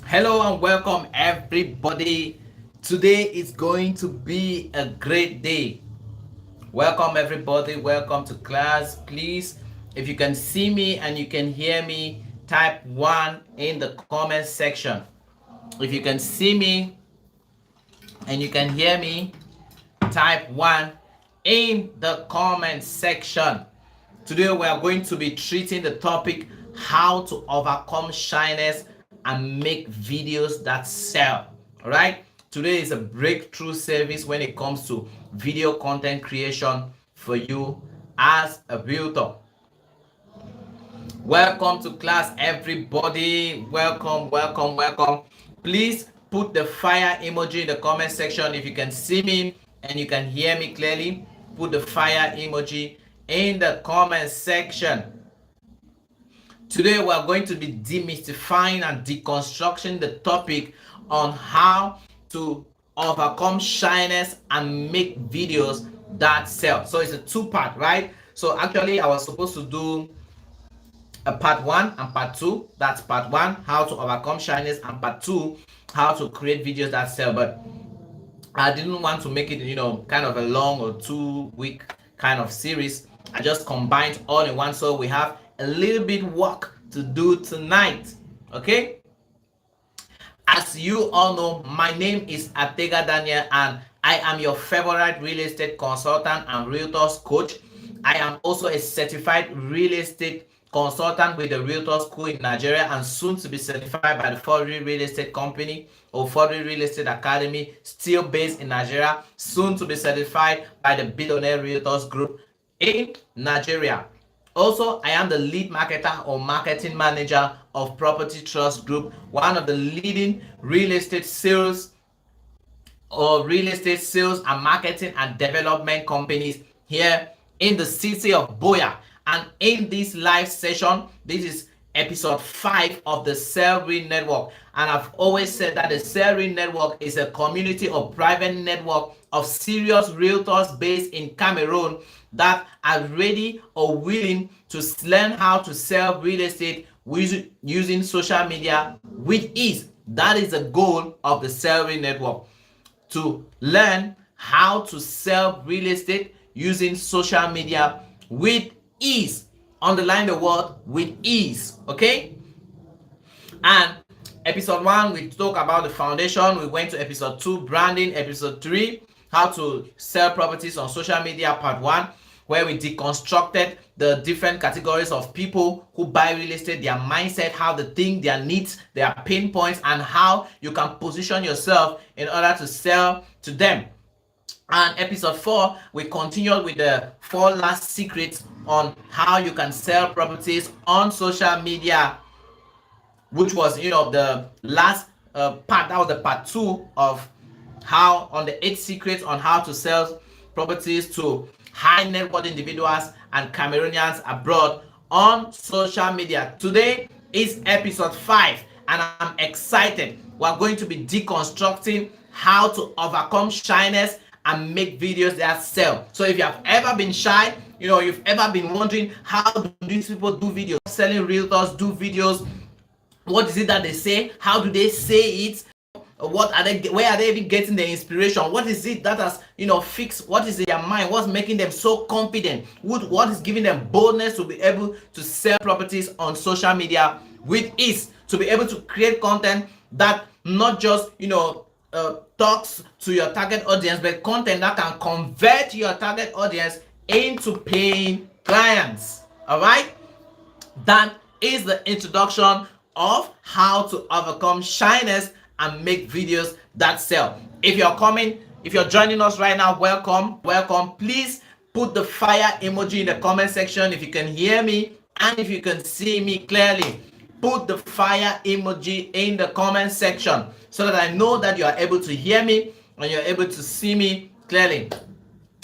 Hello and welcome everybody. Today is going to be a great day. Welcome everybody. Welcome to class. Please, if you can see me and you can hear me, type 1 in the comment section. If you can see me and you can hear me, type 1 in the comment section. Today we are going to be treating the topic how to overcome shyness and make videos that sell. All right, today is a breakthrough service when it comes to video content creation for you as a realtor. Welcome to class everybody. Welcome. Please put the fire emoji in the comment section. If you can see me and you can hear me clearly, put the fire emoji in the comment section. Today we are going to be demystifying and deconstructing the topic on how to overcome shyness and make videos that sell. So it's a two-part, right? So actually I was supposed to do a part 1 and part 2. That's part 1, how to overcome shyness, and part 2, how to create videos that sell. But I didn't want to make it, kind of a long or 2-week kind of series. I just combined all in one, so we have a little bit work to do tonight. Okay? As you all know, my name is Ategha Daniel, and I am your favorite real estate consultant and realtors coach. I am also a certified real estate consultant with the Realtor School in Nigeria, and soon to be certified by the Foreign Real Estate Company or Foreign Real Estate Academy, still based in Nigeria, soon to be certified by the Billionaire Realtors Group in Nigeria. Also, I am the lead marketer or marketing manager of Property Trust Group, one of the leading real estate sales and marketing and development companies here in the city of Boya. And in this live session, this is episode 5 of the Sell Real Network. And I've always said that the Sell Real Network is a community or private network of serious realtors based in Cameroon that are ready or willing to learn how to sell real estate using social media with ease. That is the goal of the Sell Real Network, to learn how to sell real estate using social media with ease. Underline the word with ease. Okay? And episode 1, we talk about the foundation. We went to episode 2, branding. Episode 3, how to sell properties on social media, part 1, where we deconstructed the different categories of people who buy real estate, their mindset, how they think, their needs, their pain points, and how you can position yourself in order to sell to them. And episode 4, we continued with the 4 last secrets on how you can sell properties on social media, which was, the last part. That was the part 2 of how, on the 8 secrets on how to sell properties to high net worth individuals and Cameroonians abroad on social media. Today is episode 5, and I'm excited. We're going to be deconstructing how to overcome shyness and make videos that sell. So if you have ever been shy, you've ever been wondering, how do these people do videos? Selling realtors do videos. What is it that they say? How do they say it? What are they? Where are they even getting the inspiration? What is it that has fixed? What is in their mind? What's making them so confident? What is giving them boldness to be able to sell properties on social media with ease? To be able to create content that not just talks to your target audience, but content that can convert your target audience into paying clients. All right, that is the introduction of how to overcome shyness and make videos that sell. If you're joining us right now, welcome. Please put the fire emoji in the comment section if you can hear me and if you can see me clearly. Put the fire emoji in the comment section so that I know that you are able to hear me and you're able to see me clearly.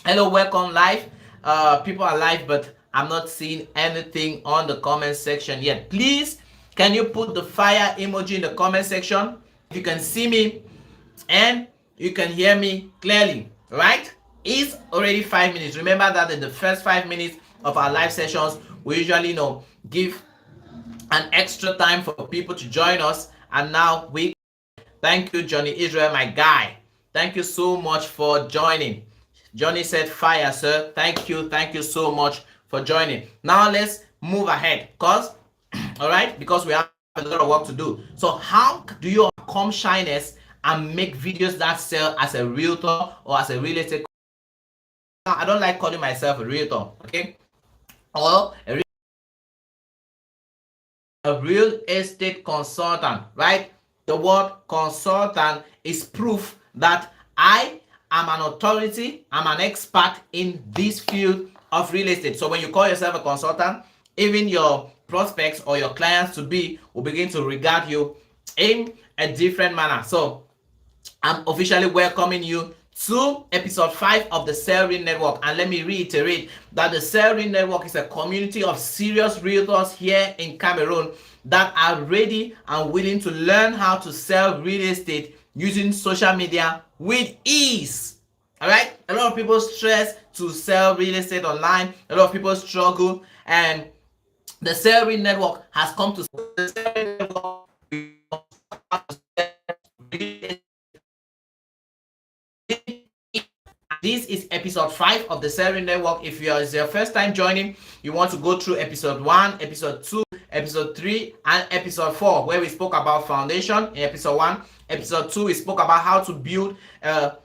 Hello, welcome live. People are live, but I'm not seeing anything on the comment section yet. Please, can you put the fire emoji in the comment section if you can see me and you can hear me clearly, right? It's already 5 minutes. Remember that in the first 5 minutes of our live sessions, we usually give an extra time for people to join us, and now we Thank you, Johnny Israel, my guy. Thank you so much for joining. Johnny said fire, sir. Thank you so much for joining. Now let's move ahead, because we have a lot of work to do. So how do you overcome shyness and make videos that sell as a realtor or as a real estate? I don't like calling myself a realtor, okay, or a real estate consultant, right? The word consultant is proof that I am an authority, I'm an expert in this field of real estate. So when you call yourself a consultant, even your prospects or your clients to be will begin to regard you in a different manner. So I'm officially welcoming you to episode 5 of the Cell Network. And let me reiterate that the Cell Network is a community of serious realtors here in Cameroon that are ready and willing to learn how to sell real estate using social media with ease. All right, a lot of people stress to sell real estate online, a lot of people struggle, and the Cell Network has come to the Cell Network. This is episode 5 of the Cell Network. If it's your first time joining, you want to go through episode 1, episode 2, episode 3, and episode 4, where we spoke about foundation in episode 1. Episode 2, we spoke about how to build the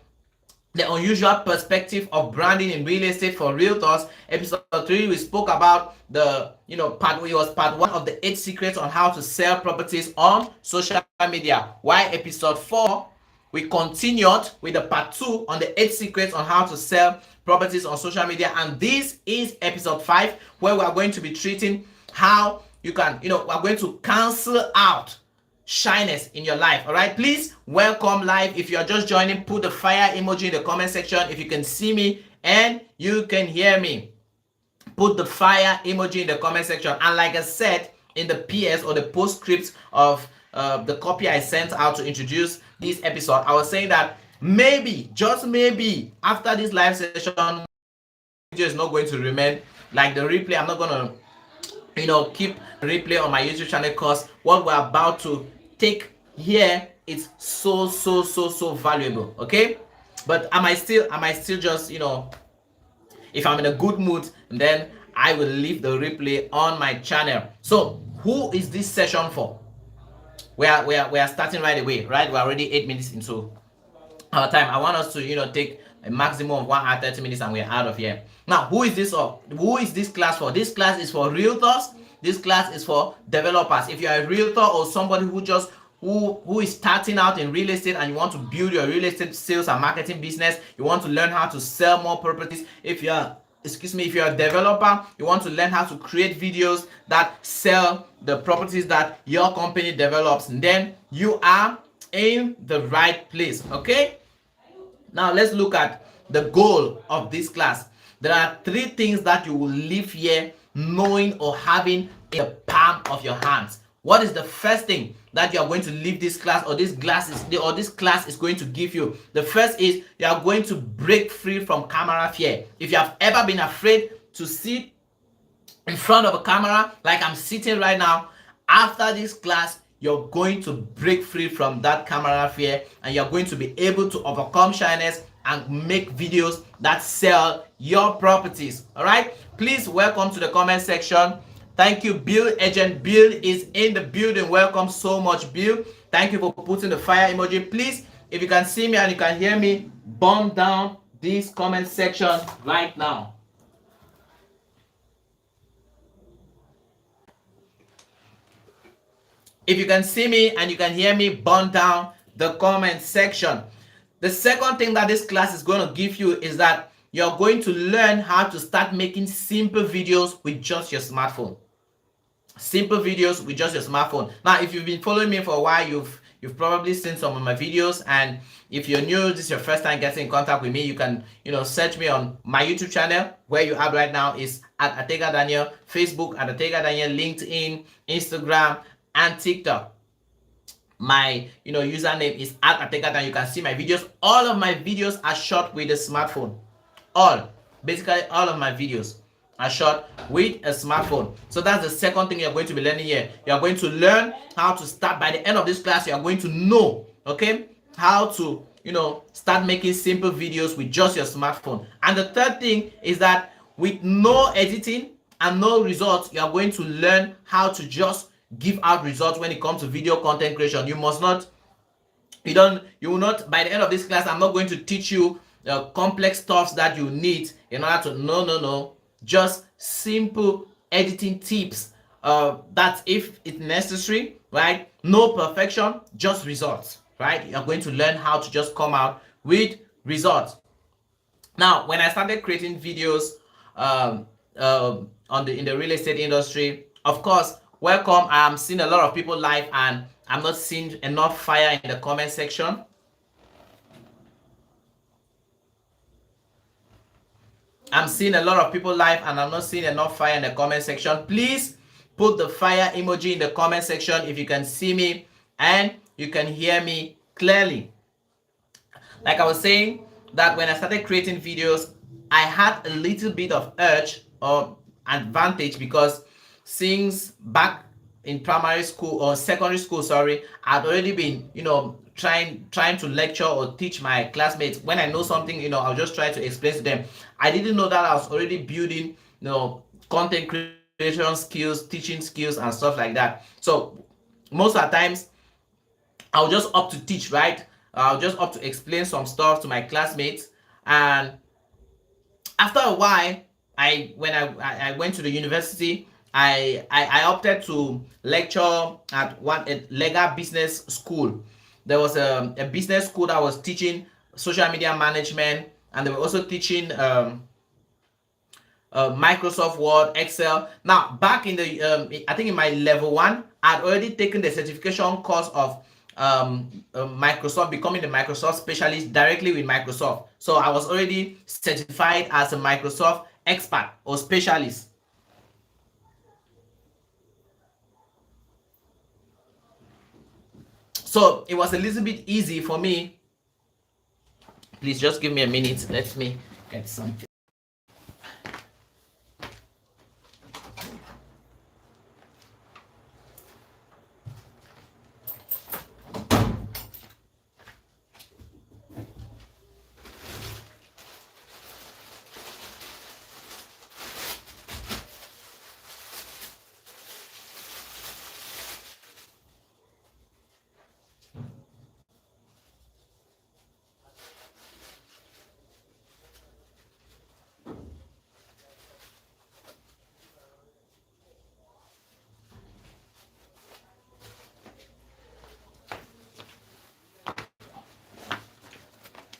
unusual perspective of branding in real estate for realtors. Episode 3, we spoke about the part 1 of the 8 secrets on how to sell properties on social media. While episode 4, we continued with the part 2 on the 8 secrets on how to sell properties on social media. And this is episode 5, where we are going to be treating how you can, we're going to cancel out shyness in your life. All right, please welcome live. If you're just joining, put the fire emoji in the comment section. If you can see me and you can hear me, put the fire emoji in the comment section. And like I said in the PS or the postscript of the copy I sent out to introduce this episode, I was saying that maybe, just maybe, after this live session, video is not going to remain like the replay. I'm not going to keep replay on my YouTube channel, because what we're about to take here is so valuable. Okay, but I might still just if I'm in a good mood, then I will leave the replay on my channel. So who is this session for? We are starting right away, right? We're already 8 minutes into our time. I want us to take a maximum of 1 hour 30 minutes and we're out of here. Now, who is this class for? This class is for realtors. This class is for developers. If you're a realtor or somebody who is starting out in real estate and you want to build your real estate sales and marketing business, you want to learn how to sell more properties. If you're a developer, you want to learn how to create videos that sell the properties that your company develops, then you are in the right place. Okay, now let's look at the goal of this class. There are 3 things that you will leave here knowing or having in the palm of your hands. What is the first thing that you are going to leave this class or this class is going to give you? The first is you are going to break free from camera fear. If you have ever been afraid to sit in front of a camera like I'm sitting right now, after this class you're going to break free from that camera fear and you're going to be able to overcome shyness and make videos that sell your properties. All right, please welcome to the comment section. Thank you, Bill. Agent Bill is in the building. Welcome so much, Bill. Thank you for putting the fire emoji. Please, if you can see me and you can hear me, bomb down this comment section right now. If you can see me and you can hear me, bomb down the comment section. The second thing that this class is going to give you is that you're going to learn how to start making simple videos with just your smartphone. Simple videos with just your smartphone. Now, if you've been following me for a while, you've probably seen some of my videos, and if you're new, this is your first time getting in contact with me, you can search me on my YouTube channel. Where you are right now is at Ategha Daniel, Facebook at Ategha Daniel, LinkedIn, Instagram, and TikTok. My username is at Ategha Daniel. You can see my videos. All of my videos are shot with a smartphone. Basically all of my videos are shot with a smartphone. So that's the second thing you're going to be learning here. You're going to learn how to start. By the end of this class, you're going to know Okay, how to start making simple videos with just your smartphone. And the third thing is that with no editing and no results, you are going to learn how to just give out results when it comes to video content creation. You must not you will not, by the end of this class, I'm not going to teach you complex stuffs that you need in order to, no, just simple editing tips, that if it's necessary, right? No perfection, just results, right? You're going to learn how to just come out with results. Now, when I started creating videos um, on the in the real estate industry, of course, welcome. I'm seeing a lot of people live, and I'm not seeing enough fire in the comment section. I'm seeing a lot of people live, and I'm not seeing enough fire in the comment section. Please put the fire emoji in the comment section if you can see me and you can hear me clearly. Like I was saying, that when I started creating videos, I had a little bit of urge or advantage, because since back in primary school or secondary school, sorry, I'd already been, trying to lecture or teach my classmates. When I know something, I'll just try to explain to them. I didn't know that I was already building, content creation skills, teaching skills, and stuff like that. So most of the times I'll just opt to teach, right? I'll just opt to explain some stuff to my classmates. And after a while, when I went to the university, I opted to lecture at a legal business school. There was a business school that was teaching social media management, and they were also teaching Microsoft Word, Excel. Now, back in the I think in my level one, I'd already taken the certification course of Microsoft, becoming the Microsoft specialist directly with Microsoft. So I was already certified as a Microsoft expert or specialist. So it was a little bit easy for me. Please just give me a minute. Let me get something.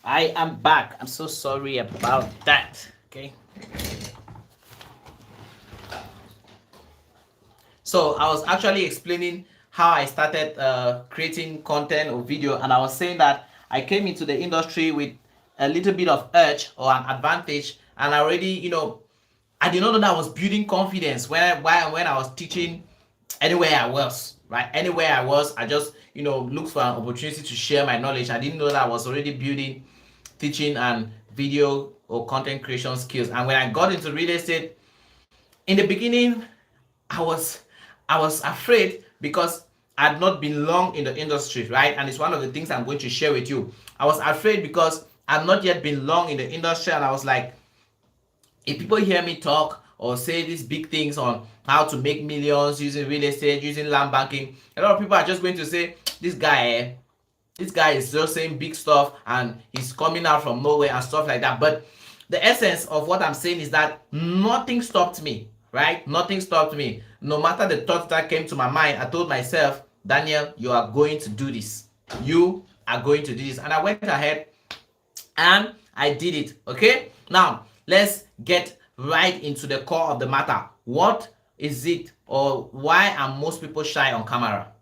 I am back. I'm so sorry about that. Okay. So I was actually explaining how I started creating content or video, and I was saying that I came into the industry with a little bit of edge or an advantage, and I already, I did not know that I was building confidence when I was teaching anywhere I was, right? Anywhere I was, I just, looked for an opportunity to share my knowledge. I didn't know that I was already building teaching and video or content creation skills. And when I got into real estate, in the beginning, I was I was afraid because I had not been long in the industry, right? And it's one of the things I'm going to share with you. I was afraid because I've not yet been long in the industry, and I was like, if people hear me talk or say these big things on how to make millions using real estate, using land banking, a lot of people are just going to say, this guy is just saying big stuff and he's coming out from nowhere and stuff like that. But the essence of what I'm saying is that nothing stopped me, right? Nothing stopped me. No matter the thoughts that came to my mind, I told myself, Daniel, you are going to do this. You are going to do this. And I went ahead and I did it. Okay, now let's get right into the core of the matter. What is it, or why are most people shy on camera?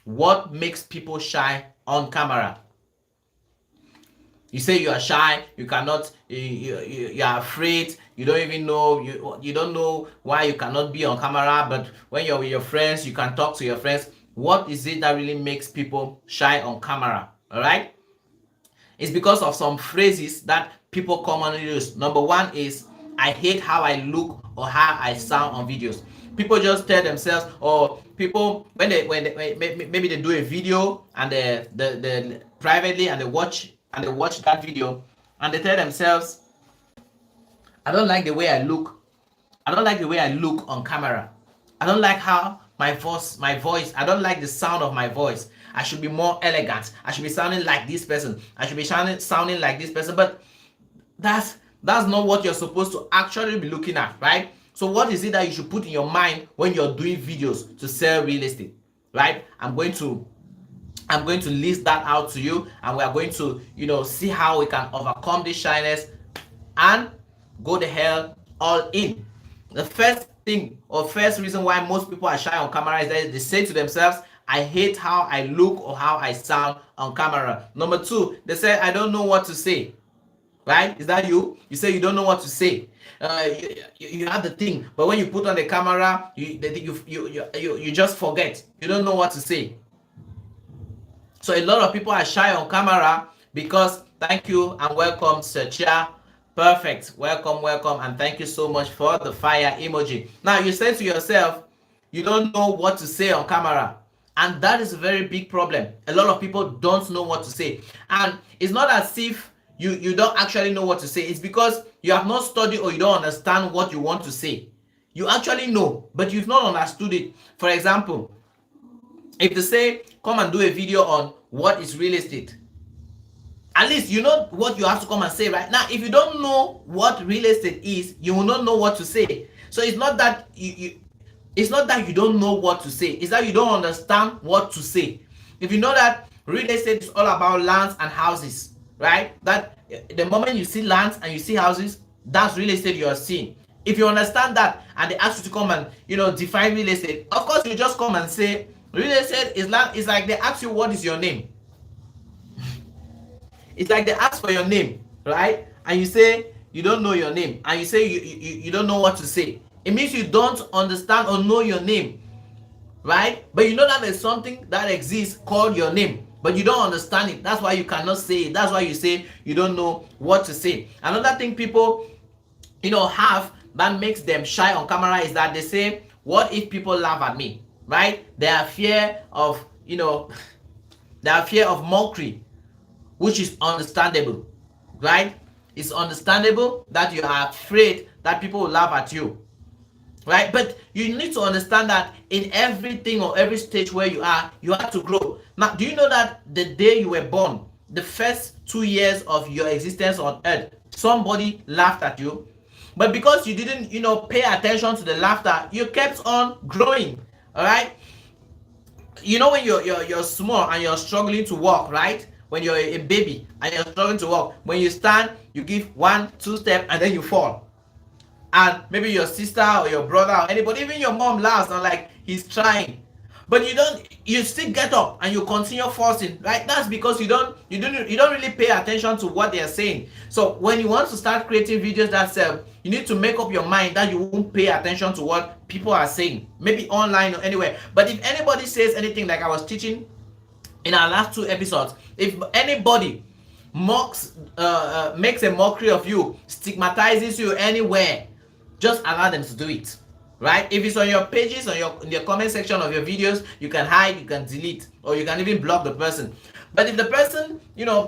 What makes people shy on camera? You say you are shy, you cannot, you are afraid, you don't even know, you don't know why you cannot be on camera, but when you're with your friends, you can talk to your friends. What is it that really makes people shy on camera? All right, it's because of some phrases that people commonly use. Number one is, I hate how I look or how I sound on videos. People just tell themselves, or people when maybe they do a video and the privately and they watch that video and they tell themselves, I don't like the way I look. I don't like the way I look on camera. I don't like how my voice, I don't like the sound of my voice. I should be more elegant. I should be sounding like this person. I should be sounding like this person. But that's not what you're supposed to actually be looking at, right? So what is it that you should put in your mind when you're doing videos to sell real estate, right? I'm going to list that out to you, and we are going to see how we can overcome this shyness and go the hell all in. The first thing or first reason why most people are shy on camera is that they say to themselves, I hate how I look or how I sound on camera. Number two, they say, I don't know what to say. Right? Is that you? You say you don't know what to say. You have the thing, but when you put on the camera, you just forget. You don't know what to say. So a lot of people are shy on camera because, thank you and welcome, Searcher. Perfect. Welcome, and thank you so much for the fire emoji. Now you say to yourself, you don't know what to say on camera. And that is a very big problem. A lot of people don't know what to say. And it's not as if you don't actually know what to say. It's because you have not studied or you don't understand what you want to say. You actually know, but you've not understood it. For example, if they say, come and do a video on what is real estate, at least you know what you have to come and say right now. If you don't know what real estate is, you will not know what to say. So it's not that it's not that you don't know what to say, it's that you don't understand what to say. If you know that real estate is all about lands and houses, right? That the moment you see lands and you see houses, that's real estate you are seeing. If you understand that and they ask you to come and define real estate, of course you just come and say real estate is land. It's like they ask you what is your name. It's like they ask for your name, right? And you say you don't know your name, and you say you don't know what to say. It means you don't understand or know your name, right? But you know that there's something that exists called your name, but you don't understand it. That's why you cannot say it. That's why you say you don't know what to say. Another thing people have that makes them shy on camera is that they say, what if people laugh at me, right? They are fear of mockery, which is understandable, right? It's understandable that you are afraid that people will laugh at you, right? But you need to understand that in everything or every stage where you have to grow. Now, do you know that the day you were born, the first 2 years of your existence on earth, somebody laughed at you? But because you didn't, pay attention to the laughter, you kept on growing, all right? When you're small and you're struggling to walk, right? When you're a baby and you're struggling to walk, when you stand, you give 1-2 steps and then you fall. And maybe your sister or your brother or anybody, even your mom laughs and like he's trying. But you still get up and you continue forcing, right? That's because you don't really pay attention to what they are saying. So when you want to start creating videos that sell, you need to make up your mind that you won't pay attention to what people are saying, maybe online or anywhere. But if anybody says anything, like I was teaching in our last 2 episodes, if anybody makes a mockery of you, stigmatizes you anywhere, just allow them to do it, right? If it's on your pages, in your comment section of your videos, you can hide, you can delete, or you can even block the person. But if the person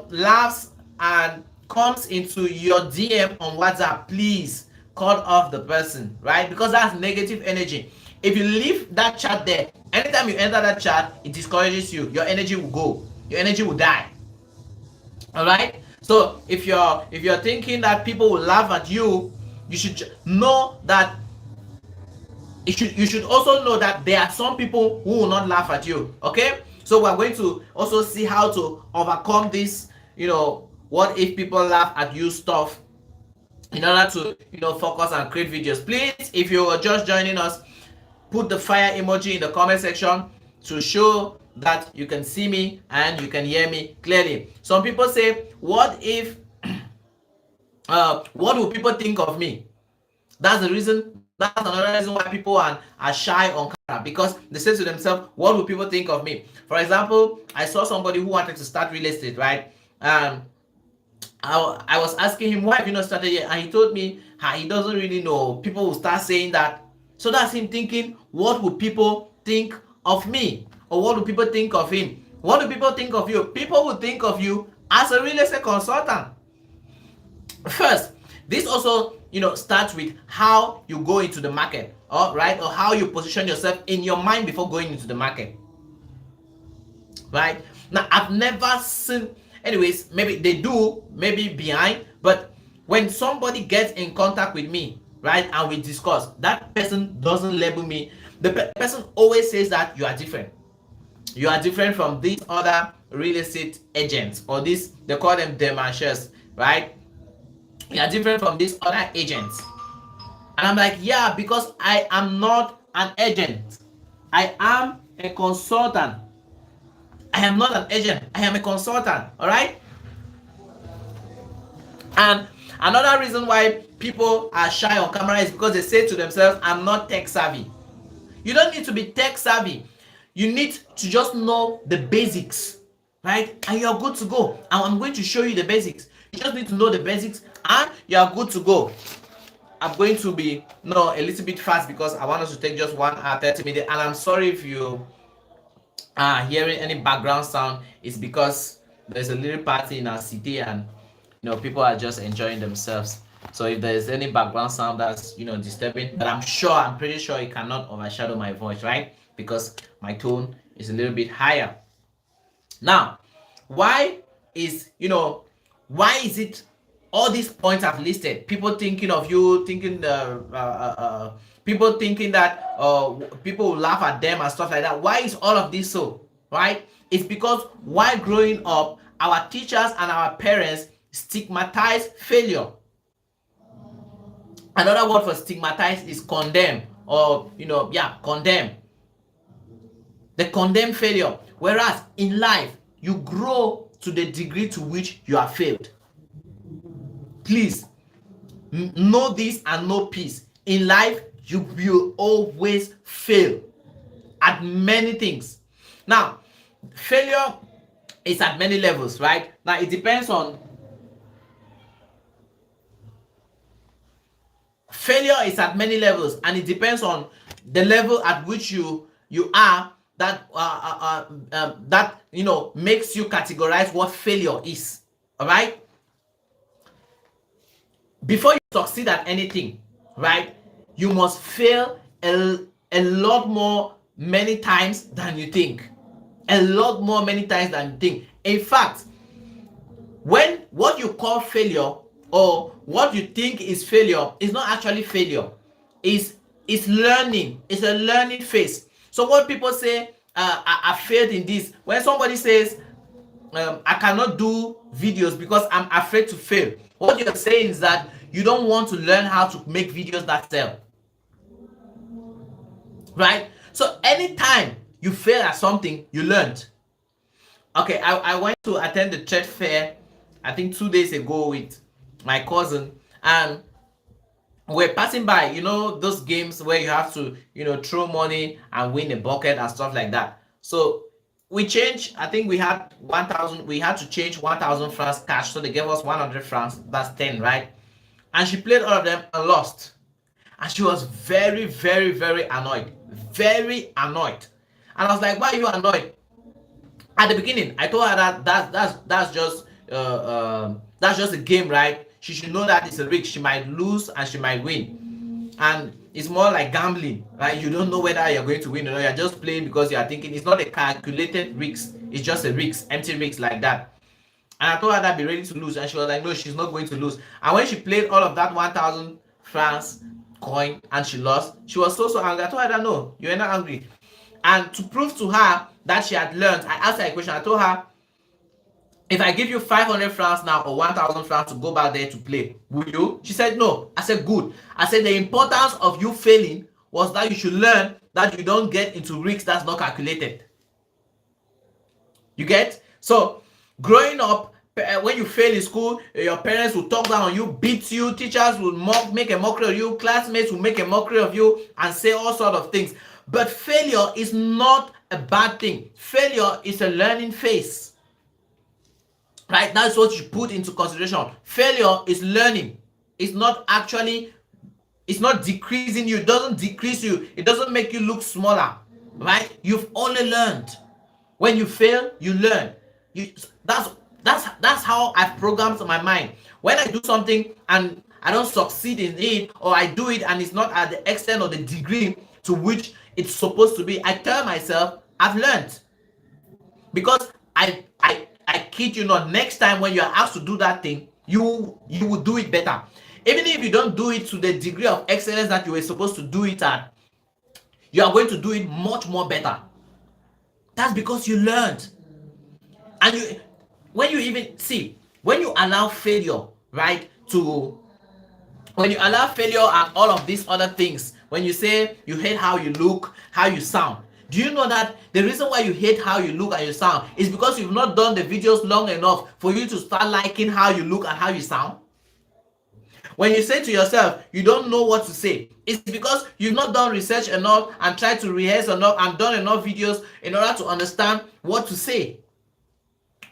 laughs and comes into your DM on WhatsApp, please cut off the person, right? Because that's negative energy. If you leave that chat there, anytime you enter that chat, it discourages you. Your energy will go. Your energy will die. All right. So if you're thinking that people will laugh at you, you should know that. You should also know that there are some people who will not laugh at you. Okay. So we're going to also see how to overcome this. What if people laugh at you stuff, in order to focus and create videos. Please, if you are just joining us, put the fire emoji in the comment section to show that you can see me and you can hear me clearly. Some people say, what if what will people think of me? That's another reason why people are shy on camera, because they say to themselves, what will people think of me? For example, I saw somebody who wanted to start real estate, right? I was asking him, why have you not started yet? And he told me he doesn't really know. People will start saying that. So that's him thinking, what would people think of me? Or what do people think of him? What do people think of you? People will think of you as a real estate consultant. First, this also starts with how you go into the market, all right, or how you position yourself in your mind before going into the market. Right now, I've never seen, anyways, maybe they do, maybe behind, but when somebody gets in contact with me, right, and we discuss, that person doesn't label me. The person always says that you are different. You are different from these other real estate agents, or this, they call them demarcheurs, right? You are different from these other agents. And I'm like, yeah, because I am not an agent. I am a consultant. I am not an agent. I am a consultant. All right. And another reason why people are shy on camera is because they say to themselves, I'm not tech savvy. You don't need to be tech savvy. You need to just know the basics, right? And you're good to go. And I'm going to show you the basics. You just need to know the basics and you're good to go. I'm going to be a little bit fast because I want us to take just 1 hour 30 minutes. And I'm sorry if you are hearing any background sound. It's because there's a little party in our city and people are just enjoying themselves. So if there's any background sound that's disturbing, but I'm pretty sure it cannot overshadow my voice, right? Because my tone is a little bit higher. Now, why is it all these points I've listed, people thinking of you, thinking people thinking that people will laugh at them and stuff like that? Why is all of this so, right? It's because while growing up, our teachers and our parents stigmatize failure. Another word for stigmatize is condemn, or condemn. They condemn failure. Whereas in life, you grow to the degree to which you have failed. Please know this and know peace. In life, you will always fail at many things. Now, failure is at many levels, right? Now, it depends on failure is at many levels, and it depends on the level at which you are that makes you categorize what failure is. All right. Before you succeed at anything, right, you must fail a lot more many times than you think. A lot more many times than you think. In fact, when what you call failure or what you think is failure is not actually failure. It's learning. It's a learning phase. So what people say, I failed in this. When somebody says, I cannot do videos because I'm afraid to fail, what you're saying is that you don't want to learn how to make videos that sell. Right? So anytime you fail at something, you learned. Okay, I went to attend the trade fair, I think 2 days ago with my cousin, and we're passing by, those games where you have to, throw money and win a bucket and stuff like that. So we changed, I think we had 1,000, we had to change 1,000 francs cash. So they gave us 100 francs, that's 10, right? And she played all of them and lost. And she was very, very, very annoyed. Very annoyed. And I was like, why are you annoyed? At the beginning, I told her that that's just a game, right? She should know that it's a risk. She might lose and she might win. And it's more like gambling, right? You don't know whether you're going to win or not. You're just playing because you're thinking. It's not a calculated risk. It's just a risk, empty risk like that. And I told her that be ready to lose. And she was like, no, she's not going to lose. And when she played all of that 1,000 francs coin and she lost, she was so angry. I told her that, no, you're not angry. And to prove to her that she had learned, I asked her a question. I told her, if I give you 500 francs now or 1,000 francs to go back there to play, will you? She said no. I said good. I said the importance of you failing was that you should learn that you don't get into risks that's not calculated. You get? So growing up, when you fail in school, your parents will talk down on you, beat you, teachers will make a mockery of you, classmates will make a mockery of you and say all sorts of things. But failure is not a bad thing. Failure is a learning phase. Right? That's what you put into consideration. Failure is learning. It's not decreasing you. It doesn't decrease you. It doesn't make you look smaller. right? You've only learned. When you fail, you learn. You, that's that's how I've programmed my mind. When I do something and I don't succeed in it, or I do it and it's not at the extent or the degree to which it's supposed to be, I tell myself I've learned. Because I kid you not, next time when you are asked to do that thing, you will do it better. Even if you don't do it to the degree of excellence that you were supposed to do it at, you are going to do it much more better. That's because you learned. And you, when you even see, when you allow failure, right, to when you allow failure and all of these other things, when you say you hate how you look, how you sound, do you know that the reason why you hate how you look and you sound is because you've not done the videos long enough for you to start liking how you look and how you sound? When you say to yourself you don't know what to say, it's because you've not done research enough and tried to rehearse enough and done enough videos in order to understand what to say,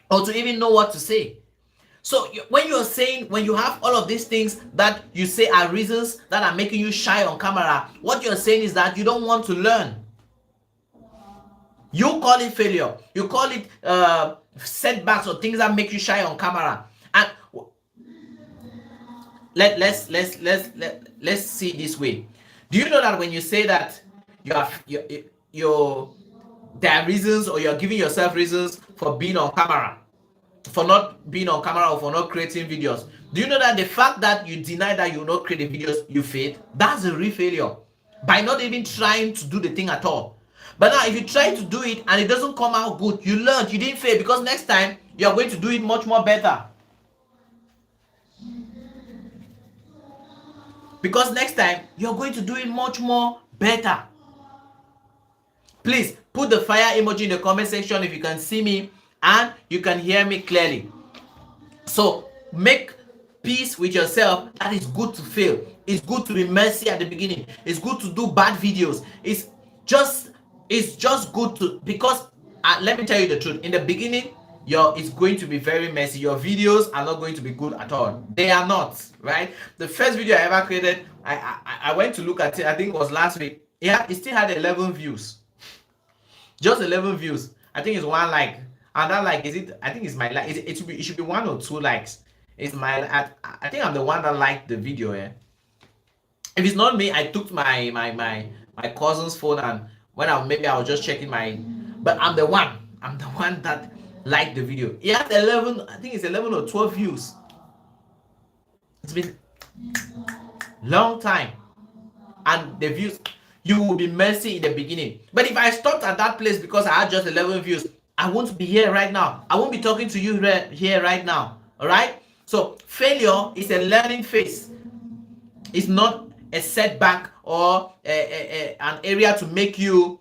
or to even know what to say. So when you're saying, when you have all of these things that you say are reasons that are making you shy on camera, what you're saying is that you don't want to learn. You call it failure, you call it setbacks or things that make you shy on camera. And let's see this way. Do you know that when you say that you have your there are reasons, or you're giving yourself reasons for being on camera, for not being on camera, or for not creating videos, do you know that the fact that you deny that you will not create the videos, you failed? That's a real failure, by not even trying to do the thing at all. But now if you try to do it and it doesn't come out good, you learned, you didn't fail, because next time you're going to do it much more better. Because next time you're going to do it much more better. Please put the fire emoji in the comment section if you can see me and you can hear me clearly. So make peace with yourself that it's good to fail. It's good to be messy at the beginning. It's good to do bad videos. It's just good to, because let me tell you the truth. In the beginning, it's going to be very messy. Your videos are not going to be good at all. They are not, right? The first video I ever created, I went to look at it, I think it was last week. Yeah, it still had 11 views. Just 11 views. I think it's one like. And that like, is it? I think it's my like. It should be 1 or 2 likes. It's my. I think I'm the one that liked the video. Yeah. If it's not me, I took my cousin's phone, and when I was just checking my. But I'm the one. I'm the one that liked the video. It has 11. I think it's 11 or 12 views. It's been long time, and the views. You will be messy in the beginning. But if I stopped at that place because I had just 11 views, I won't be here right now. I won't be talking to you here right now. All right? So failure is a learning phase. It's not a setback or an area to make you,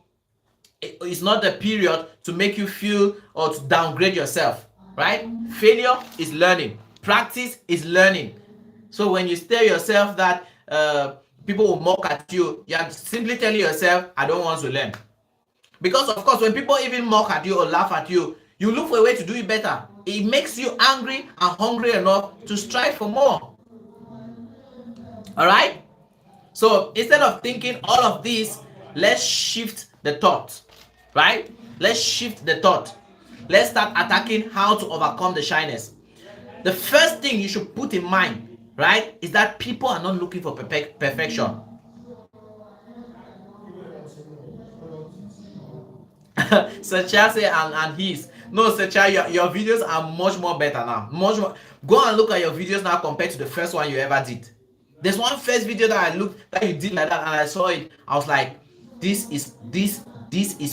it's not a period to make you feel or to downgrade yourself. Right? Failure is learning. Practice is learning. So when you tell yourself that people will mock at you, you are simply telling yourself, I don't want to learn. Because of course, when people even mock at you or laugh at you, you look for a way to do it better. It makes you angry and hungry enough to strive for more. All right? So instead of thinking all of this, let's shift the thought. Right? Let's shift the thought. Let's start attacking how to overcome the shyness. The first thing you should put in mind, right, is that people are not looking for perfection. Secha say and his. No, Secha, your videos are much more better now. Much more. Go and look at your videos now compared to the first one you ever did. There's one first video that I looked that you did like that, and I saw it. I was like, this is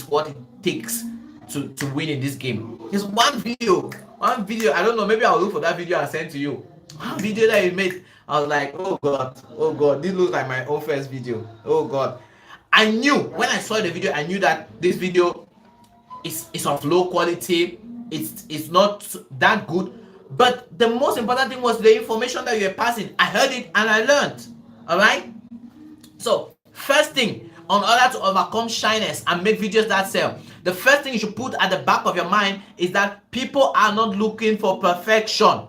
what it takes to win in this game. There's one video. I don't know. Maybe I'll look for that video and send to you. One video that you made. I was like, oh god, this looks like my own first video. Oh god. I knew when I saw the video, I knew that this video is of low quality. It's not that good. But the most important thing was the information that you were passing. I heard it and I learned. Alright? So, first thing, in order to overcome shyness and make videos that sell, the first thing you should put at the back of your mind is that people are not looking for perfection.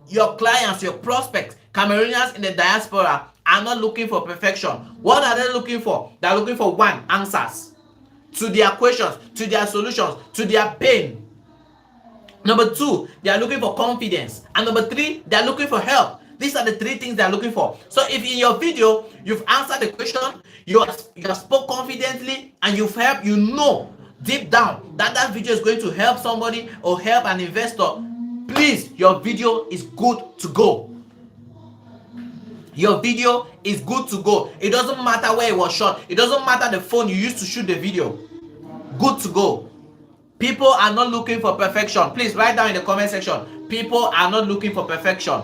Your clients, your prospects, Cameroonians in the diaspora are not looking for perfection. What are they looking for? They're looking for 1, answers. to their questions, to their solutions, to their pain. Number two, they are looking for confidence. And number three, they are looking for help. These are the three things they are looking for. So if in your video, you've answered the question, you have spoke confidently, and you've helped, you know deep down that that video is going to help somebody or help an investor, please, your video is good to go. Your video is good to go. It doesn't matter where it was shot. It doesn't matter the phone you used to shoot the video. Good to go. People are not looking for perfection. Please write down in the comment section. People are not looking for perfection.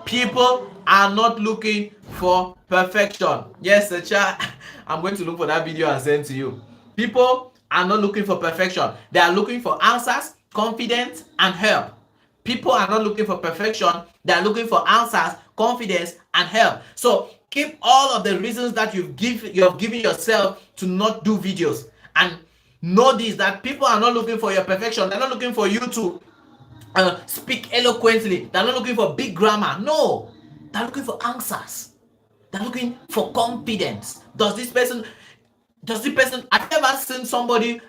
People are not looking for perfection. Yes, Sacha, I'm going to look for that video and send to you. People are not looking for perfection. They are looking for answers, confidence, and help. People are not looking for perfection. They are looking for answers, confidence, and help. So keep all of the reasons that you've given yourself to not do videos. And know this, that people are not looking for your perfection. They're not looking for you to speak eloquently. They're not looking for big grammar. No, they're looking for answers. They're looking for confidence. Have you ever seen somebody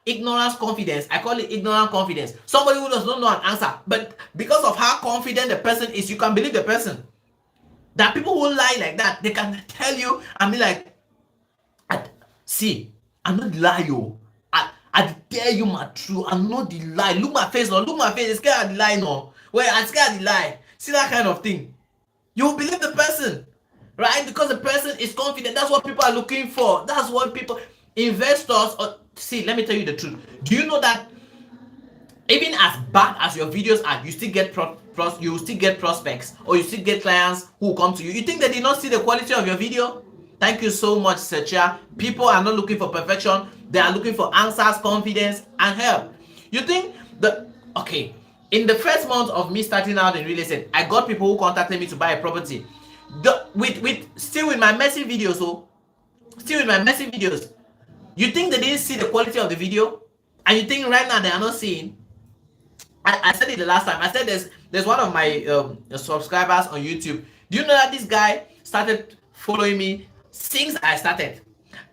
ignorance confidence? I call it ignorant confidence. Somebody who does not know an answer, but because of how confident the person is, you can believe the person. There are people who lie like that. They can tell you and be like, see, I'm not lying. I tell you my truth. I'm not the lie. Look my face, no. Look my face. It's scared of the lie, no. Well, I'm scared of the lie. See that kind of thing. You will believe the person, right? Because the person is confident. That's what people are looking for. That's what people, investors. See, let me tell you the truth. Do you know that even as bad as your videos are, you still get prospects, or you still get clients who come to you? You think they did not see the quality of your video? Thank you so much, Secha. People are not looking for perfection. They are looking for answers, confidence, and help. You think in the first month of me starting out in real estate, I got people who contacted me to buy a property. Still with my messy videos, You think they didn't see the quality of the video? And you think right now they are not seeing? I said it the last time. I said there's one of my subscribers on YouTube. Do you know that this guy started following me since I started?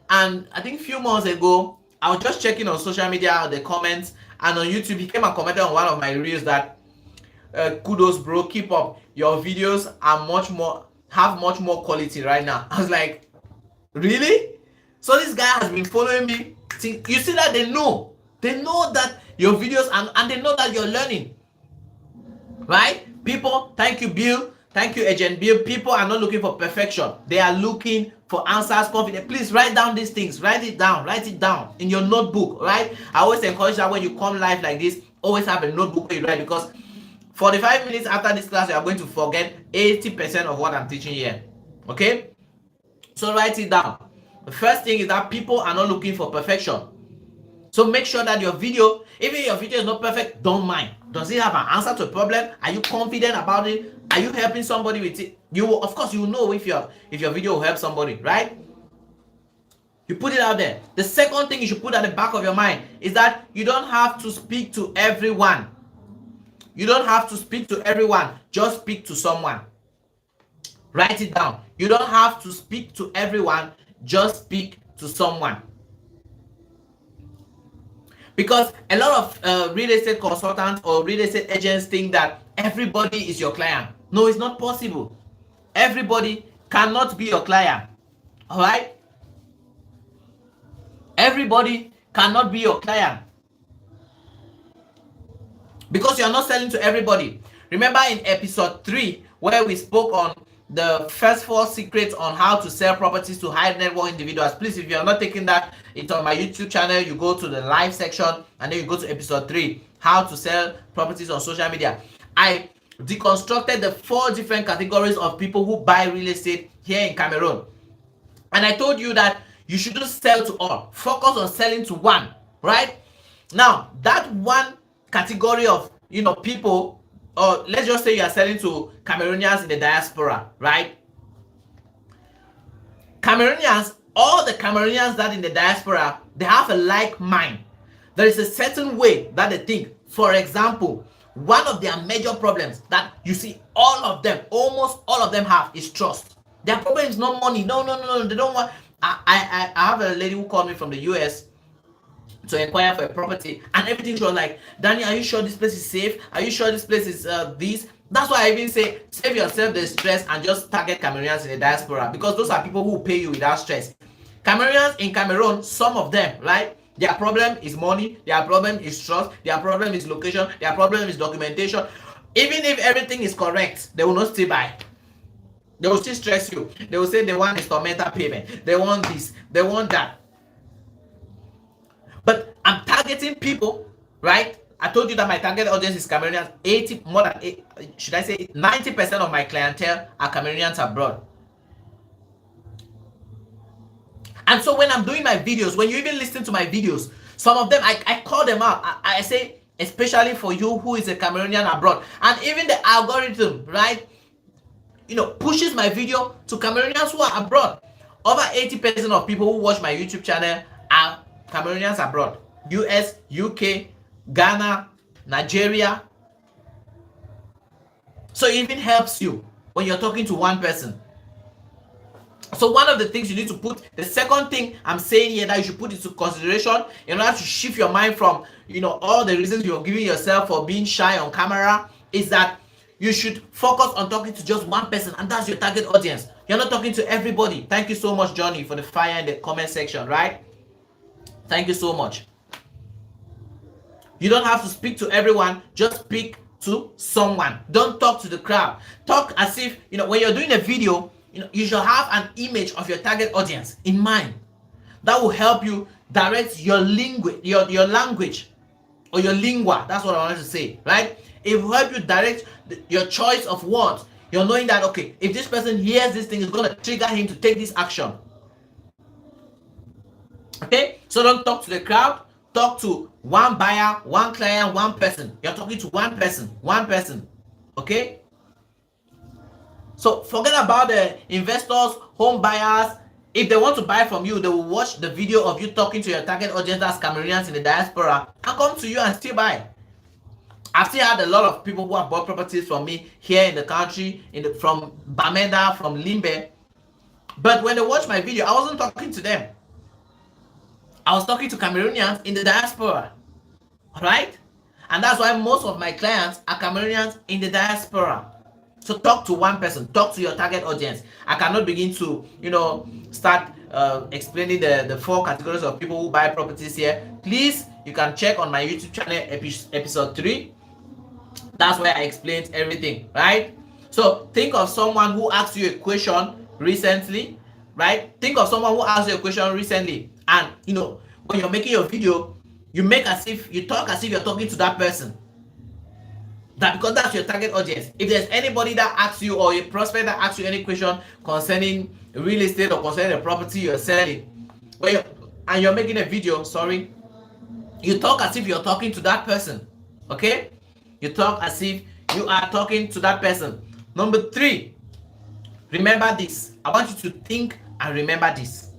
And I think a few months ago, I was just checking on social media, the comments, and on YouTube, he came and commented on one of my reels that kudos, bro, keep up. Your videos are have much more quality right now. I was like, really? So this guy has been following me. You see that they know that your videos and they know that you're learning, right? People, thank you, Bill. Thank you, Agent Bill. People are not looking for perfection. They are looking for answers, confidence. Please write down these things. Write it down in your notebook, right? I always encourage that when you come live like this, always have a notebook where you write, because 45 minutes after this class, you are going to forget 80% of what I'm teaching here. Okay? So write it down. The first thing is that people are not looking for perfection. So make sure that your video, even your video is not perfect, don't mind. Does it have an answer to a problem? Are you confident about it? Are you helping somebody with it? You will, of course, you will know if your video will help somebody, right? You put it out there. The second thing you should put at the back of your mind is that you don't have to speak to everyone. You don't have to speak to everyone. Just speak to someone. Write it down. You don't have to speak to everyone. Just speak to someone. Because a lot of real estate consultants or real estate agents think that everybody is your client. No, it's not possible. Everybody cannot be your client. All right? Everybody cannot be your client, because you are not selling to everybody. Remember in episode 3, where we spoke on the first 4 secrets on how to sell properties to high net worth individuals. Please, if you are not taking that, it's on my YouTube channel. You go to the live section and then you go to episode 3, how to sell properties on social media. I deconstructed the 4 different categories of people who buy real estate here in Cameroon. And I told you that you shouldn't sell to all. Focus on selling to one, right? Now, that one category of people, or let's just say you are selling to Cameroonians in the diaspora, right? Cameroonians, all the Cameroonians that in the diaspora, they have a like mind. There is a certain way that they think. For example, one of their major problems that you see almost all of them have is trust. Their problem is not money. No. They don't want. I have a lady who called me from the US, to inquire for a property, and everything was like, Danny, are you sure this place is safe? Are you sure this place is this? That's why I even say save yourself the stress and just target Cameroonians in the diaspora, because those are people who pay you without stress. Cameroonians in Cameroon, some of them, right? Their problem is money, their problem is trust, their problem is location, their problem is documentation. Even if everything is correct, they will not still buy. They will still stress you. They will say they want instrumental payment, they want this, they want that. But I'm targeting people, right? I told you that my target audience is Cameroonians. 80, more than 8, should I say 90% of my clientele are Cameroonians abroad. And so when I'm doing my videos, when you even listen to my videos, some of them I call them out. I say, especially for you who is a Cameroonian abroad. And even the algorithm, right, pushes my video to Cameroonians who are abroad. Over 80% of people who watch my YouTube channel are Cameroonians abroad. US, UK, Ghana, Nigeria. So it even helps you when you're talking to one person. So one of the things you need to put, the second thing I'm saying here that you should put into consideration in order to shift your mind from, all the reasons you're giving yourself for being shy on camera, is that you should focus on talking to just one person, and that's your target audience. You're not talking to everybody. Thank you so much, Johnny, for the fire in the comment section, right? Thank you so much. You don't have to speak to everyone, just speak to someone. Don't talk to the crowd. Talk as if, when you're doing a video, you should have an image of your target audience in mind. That will help you direct your language, your language, or your lingua. That's what I wanted to say, right? It will help you direct your choice of words. You're knowing that, okay, if this person hears this thing, it's going to trigger him to take this action. Okay? So don't talk to the crowd. Talk to one buyer, one client, one person. You're talking to one person. Okay? So forget about the investors, home buyers. If they want to buy from you, they will watch the video of you talking to your target audience, that's Cameroonians in the diaspora, and come to you and still buy. I've still had a lot of people who have bought properties from me here in the country, from Bamenda, from Limbe. But when they watch my video, I wasn't talking to them. I was talking to Cameroonians in the diaspora. Alright? And that's why most of my clients are Cameroonians in the diaspora. So talk to one person, talk to your target audience. I cannot begin to, start explaining the 4 categories of people who buy properties here. Please, you can check on my YouTube channel, episode 3. That's where I explained everything, right? So think of someone who asked you a question recently, right? Think of someone who asked you a question recently, and when you're making your video, you talk as if you're talking to that person. Because that's your target audience. If there's anybody that asks you, or a prospect that asks you any question concerning real estate or concerning the property you're selling, and you're making a video, you talk as if you're talking to that person. Okay? You talk as if you are talking to that person. Number 3, remember this. I want you to think and remember this.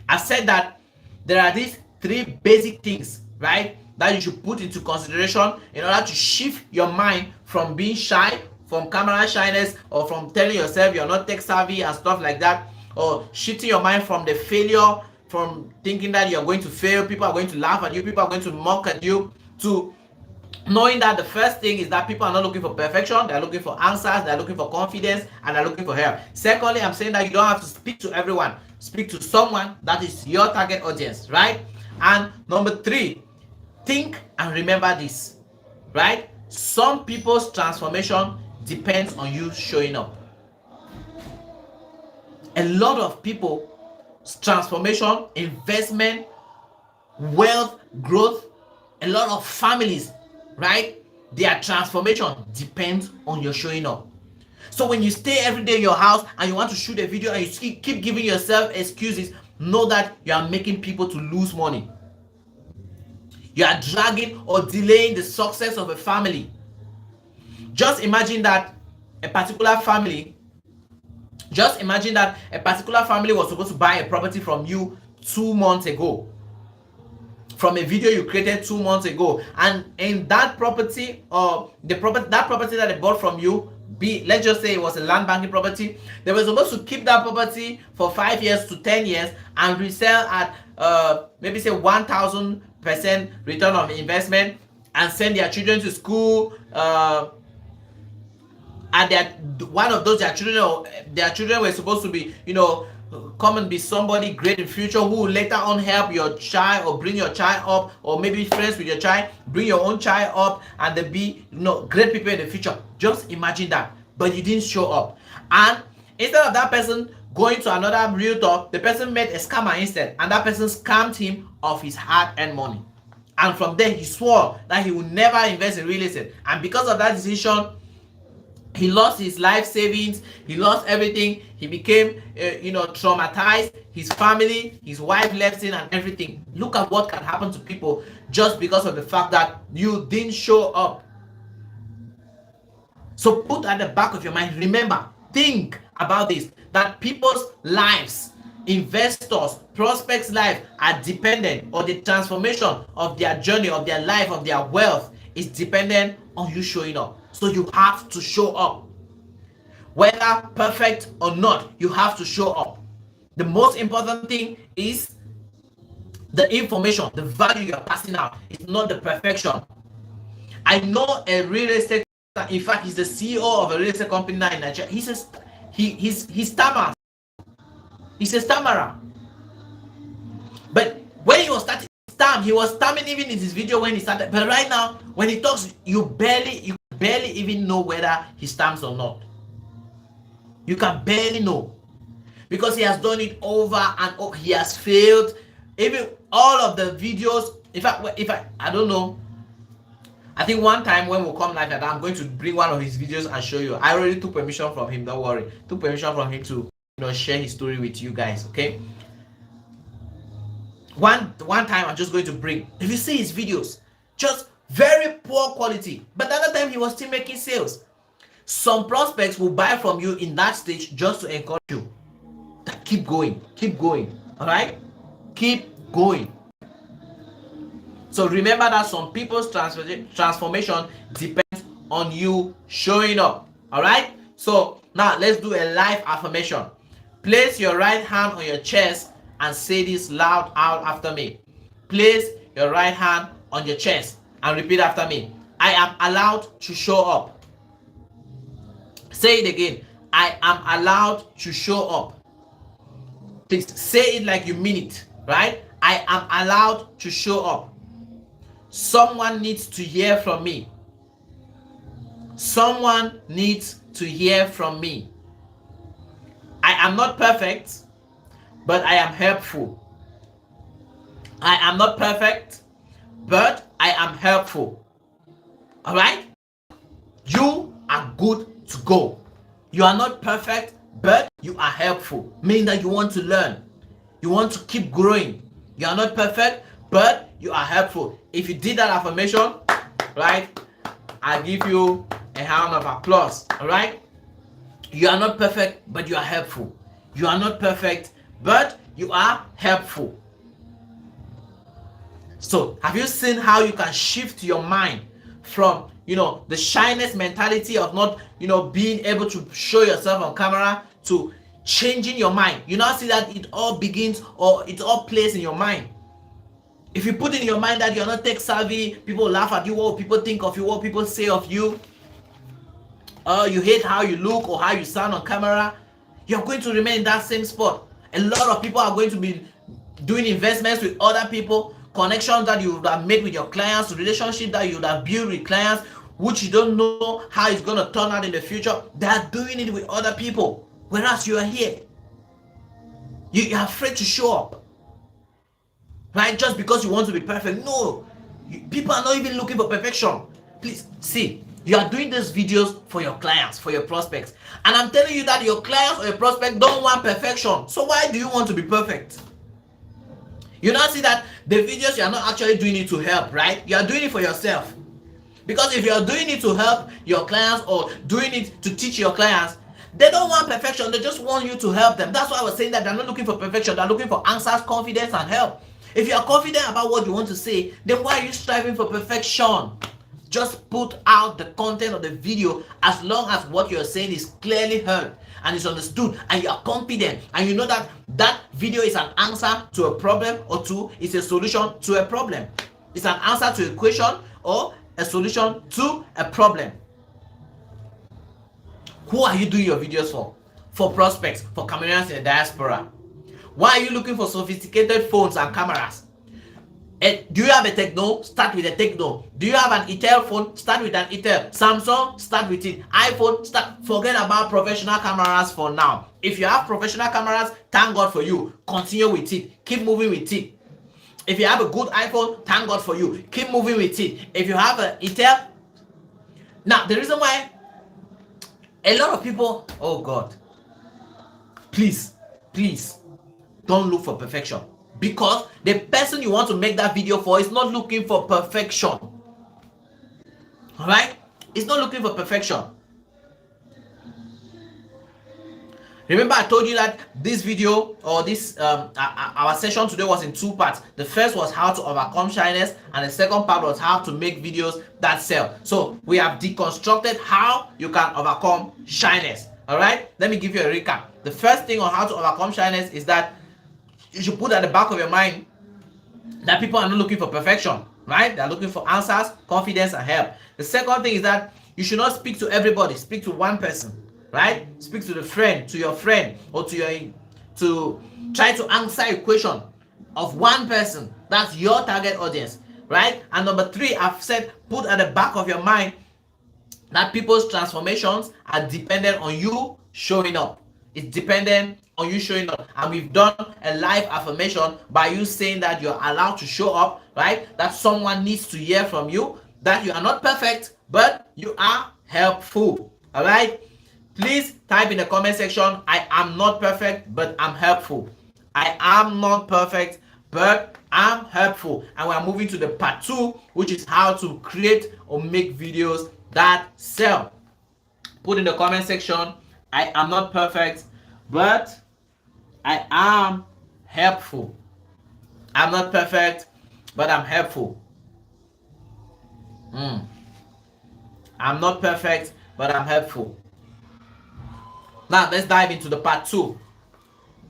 I've said that there are these 3 basic things, right, that you should put into consideration in order to shift your mind from being shy, from camera shyness, or from telling yourself you're not tech savvy and stuff like that, or shifting your mind from the failure, from thinking that you're going to fail, people are going to laugh at you, people are going to mock at you, to knowing that the first thing is that people are not looking for perfection, they're looking for answers, they're looking for confidence, and they're looking for help. Secondly, I'm saying that you don't have to speak to everyone. Speak to someone that is your target audience, right? And number 3, think and remember this, right? Some people's transformation depends on you showing up. A lot of people's transformation, investment, wealth, growth, a lot of families, right? Their transformation depends on your showing up. So when you stay every day in your house and you want to shoot a video and you keep giving yourself excuses, know that you are making people to lose money. You are dragging or delaying the success of a family. Just imagine that a particular family was supposed to buy a property from you 2 months ago, from a video you created 2 months ago, and in that property, or that property that they bought from you, let's just say it was a land banking property. They were supposed to keep that property for 5 years to 10 years and resell at maybe say 1,000% return on investment, and send their children to school. And that one of those their children were supposed to be, come and be somebody great in future who will later on help your child or bring your child up, or maybe friends with your child, bring your own child up, and they be great people in the future. Just imagine that. But you didn't show up, and instead of that person going to another realtor, the person met a scammer instead, and that person scammed him of his hard-earned money. And from there he swore that he would never invest in real estate, and because of that decision, he lost his life savings, he lost everything, he became traumatized, his family, his wife left him and everything. Look at what can happen to people just because of the fact that you didn't show up. So put at the back of your mind, remember, think about this, that people's lives, investors, prospects' life are dependent, or the transformation of their journey, of their life, of their wealth is dependent on you showing up. So you have to show up. Whether perfect or not, you have to show up. The most important thing is the information, the value you're passing out. It's not the perfection. I know a real estate, in fact, he's the CEO of a real estate company now in Nigeria. He says he stammers. He's a stammerer. But when he was starting he was stammering even in his video when he started. But right now, when he talks, you barely even know whether he stamps or not. You can barely know, because he has done it over and over. He has failed. Even all of the videos. In fact, I don't know. I think one time when we'll come like that, I'm going to bring one of his videos and show you. I already took permission from him. Don't worry. Took permission from him to share his story with you guys. Okay. One time I'm just going to bring. If you see his videos, just very poor quality. But the other time he was still making sales. Some prospects will buy from you in that stage just to encourage you. Keep going. Keep going. All right? Keep going. So remember that some people's transformation depends on you showing up. All right? So now let's do a live affirmation. Place your right hand on your chest and say this loud out after me. Place your right hand on your chest and repeat after me. I am allowed to show up. Say it again. I am allowed to show up. Please say it like you mean it, right? I am allowed to show up. Someone needs to hear from me. Someone needs to hear from me. I am not perfect, but I am helpful. I am not perfect, but I am helpful. All right? You are good to go. You are not perfect, but you are helpful. Meaning that you want to learn. You want to keep growing. You are not perfect, but you are helpful. If you did that affirmation, right, I give you a round of applause. All right? You are not perfect, but you are helpful. You are not perfect, but you are helpful. So, have you seen how you can shift your mind from, the shyness mentality of not, being able to show yourself on camera, to changing your mind? You now see that it all begins, or it all plays in your mind. If you put in your mind that you're not tech savvy, people laugh at you, what people think of you, what people say of you, you hate how you look or how you sound on camera, you're going to remain in that same spot. A lot of people are going to be doing investments with other people, connections that you would have made with your clients, relationships that you would have built with clients, which you don't know how it's going to turn out in the future. They are doing it with other people, whereas you are here. You're afraid to show up, right? Just because you want to be perfect. No, people are not even looking for perfection. Please see. You are doing these videos for your clients, for your prospects. And I'm telling you that your clients or your prospect don't want perfection. So why do you want to be perfect? You now see that the videos, you are not actually doing it to help, right? You are doing it for yourself. Because if you are doing it to help your clients or doing it to teach your clients, they don't want perfection. They just want you to help them. That's why I was saying that they're not looking for perfection. They're looking for answers, confidence, and help. If you are confident about what you want to say, then why are you striving for perfection? Just put out the content of the video as long as what you're saying is clearly heard and is understood, and you are confident, and you know that that video is an answer to a problem, or two, it's a solution to a problem. It's an answer to a question or a solution to a problem. Who are you doing your videos for? For prospects, for Cameroonians in the diaspora. Why are you looking for sophisticated phones and cameras? Do you have a Techno? Start with a Techno. Do you have an Itel phone? Start with an Itel. Samsung? Start with it. iPhone? Forget about professional cameras for now. If you have professional cameras, thank God for you. Continue with it. Keep moving with it. If you have a good iPhone, thank God for you. Keep moving with it. If you have an Itel, now the reason why a lot of people, oh God, please don't look for perfection, because the person you want to make that video for is not looking for perfection. All right, it's not looking for perfection. Remember, I told you that this video, or this our session today, was in two parts. The first was how to overcome shyness, and the second part was how to make videos that sell. So we have deconstructed how you can overcome shyness. All right, let me give you a recap. The first thing on how to overcome shyness is that you should put at the back of your mind that people are not looking for perfection, right? They're looking for answers, confidence, and help. The second thing is that you should not speak to everybody. Speak to one person, right? Speak to your friend, or to try to answer a question of one person. That's your target audience, right? And number three, I've said, put at the back of your mind that people's transformations are dependent on you showing up. It's dependent on you showing up. And we've done a live affirmation by you saying that you're allowed to show up, right? That someone needs to hear from you, that you are not perfect, but you are helpful. All right? Please type in the comment section, I am not perfect, but I'm helpful. I am not perfect, but I'm helpful. And we're moving to the part 2, which is how to create or make videos that sell. Put in the comment section, I am not perfect, but I am helpful. I'm not perfect, but I'm helpful. I'm not perfect, but I'm helpful. Now let's dive into the part 2.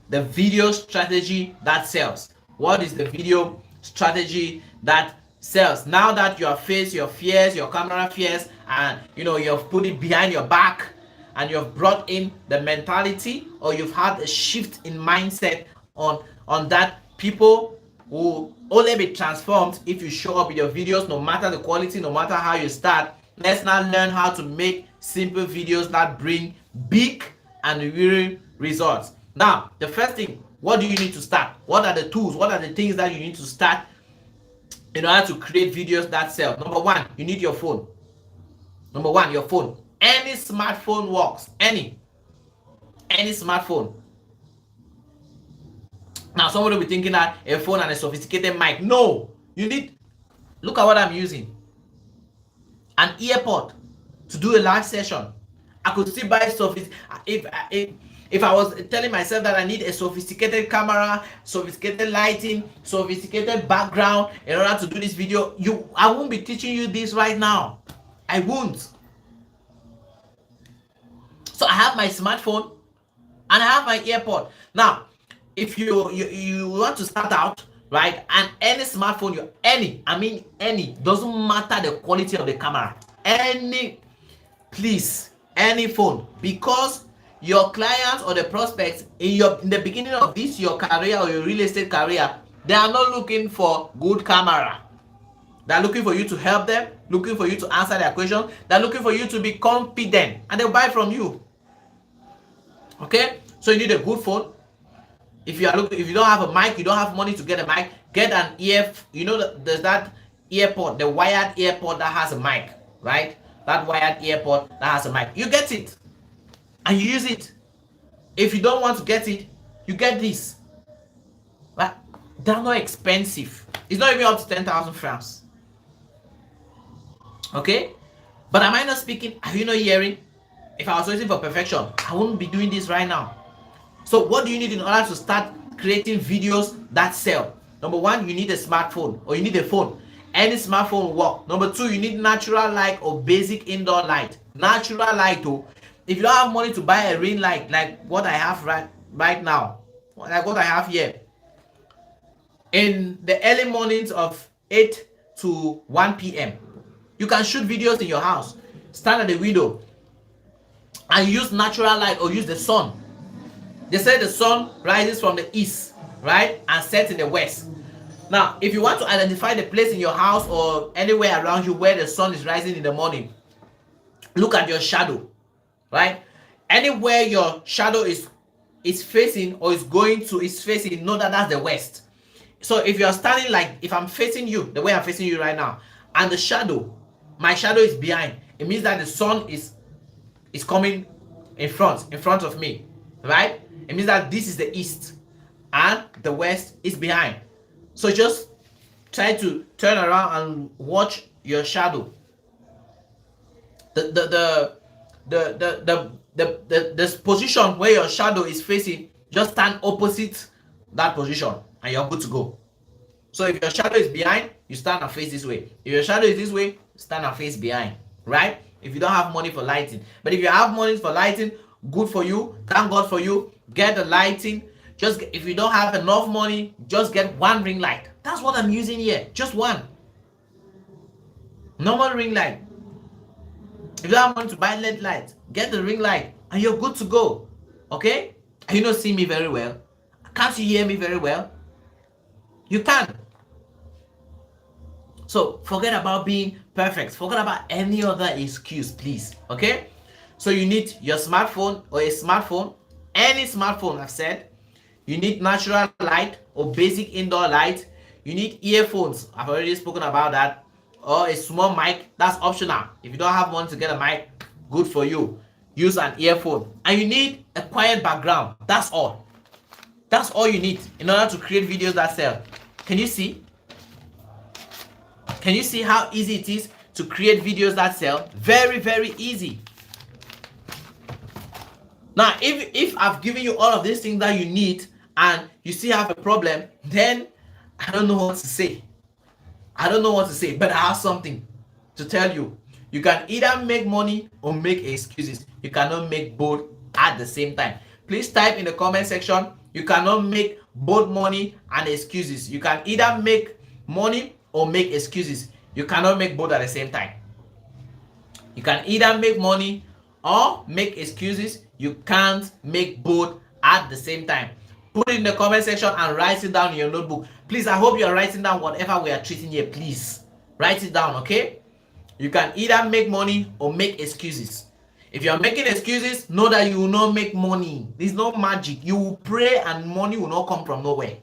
The video strategy that sells. What is the video strategy that sells? Now that you have faced your fears, your camera fears, and you've put it behind your back, and you've brought in the mentality, or you've had a shift in mindset on that people will only be transformed if you show up with your videos, no matter the quality, no matter how you start. Let's now learn how to make simple videos that bring big and real results. Now, the first thing, what do you need to start? What are the tools? What are the things that you need to start in order to create videos that sell? Number one, you need your phone. Number one, your phone. Any smartphone works. Any smartphone. Now, somebody will be thinking that a phone and a sophisticated mic. No, you need. Look at what I'm using. An earpod to do a live session. I could still buy if I was telling myself that I need a sophisticated camera, sophisticated lighting, sophisticated background in order to do this video. I won't be teaching you this right now. I won't. So I have my smartphone and I have my earpod. Now, if you want to start out, right, and any smartphone, any, doesn't matter the quality of the camera, any phone, because your clients or the prospects in the beginning of your career or your real estate career, they are not looking for good camera. They're looking for you to help them, looking for you to answer their questions. They're looking for you to be confident, and they'll buy from you. Okay, so you need a good phone. If you don't have a mic, you don't have money to get a mic, get an there's that earpod, the wired earpod that has a mic, right? That wired earpod that has a mic. You get it and you use it. If you don't want to get it, you get this. But they're not expensive. It's not even up to 10,000 francs. Okay? But am I not speaking? Are you not hearing? If I was waiting for perfection, I wouldn't be doing this right now. So what do you need in order to start creating videos that sell? Number one, you need a smartphone, or you need a phone. Any smartphone will work. Number two, you need natural light or basic indoor light. Natural light, oh. If you don't have money to buy a ring light like what I have right now, like what I have here, in the early mornings of 8 to 1 p.m., you can shoot videos in your house. Stand at the window and use natural light or use the sun. They say the sun rises from the east, right, and sets in the west. Now, if you want to identify the place in your house or anywhere around you where the sun is rising in the morning, look at your shadow, right? Anywhere your shadow is facing or is facing, know that that's the west. So if you're standing, like if I'm facing you the way I'm facing you right now, and my shadow is behind, it means that the sun is coming in front of me, right? It means that this is the east and the west is behind. So just try to turn around and watch your shadow. The position where your shadow is facing, just stand opposite that position and you're good to go. So if your shadow is behind, you stand and face this way. If your shadow is this way, stand and face behind, right? If you don't have money for lighting. But if you have money for lighting, good for you. Thank God for you. Get the lighting. If you don't have enough money, just get one ring light. That's what I'm using here. Just one. Normal ring light. If you don't have money to buy LED light, get the ring light and you're good to go. Okay? Can you not see me very well? Can't you hear me very well? You can. So forget about being perfect. Forget about any other excuse, please. Okay? So you need your smartphone or a smartphone, any smartphone I've said. You need natural light or basic indoor light. You need earphones. I've already spoken about that. Or a small mic. That's optional. If you don't have one to get a mic, good for you. Use an earphone. And you need a quiet background. That's all. That's all you need in order to create videos that sell. Can you see? Can you see how easy it is to create videos that sell? Very, very easy. Now, if I've given you all of these things that you need and you still have a problem, then I don't know what to say. I don't know what to say, but I have something to tell you. You can either make money or make excuses. You cannot make both at the same time. Please type in the comment section. You cannot make both money and excuses. You can either make money or make excuses. You cannot make both at the same time. You can either make money or make excuses. You can't make both at the same time. Put it in the comment section and write it down in your notebook. Please, I hope you're writing down whatever we are treating here. Please, write it down, okay? You can either make money or make excuses. If you're making excuses, know that you will not make money. There's no magic. You will pray and money will not come from nowhere.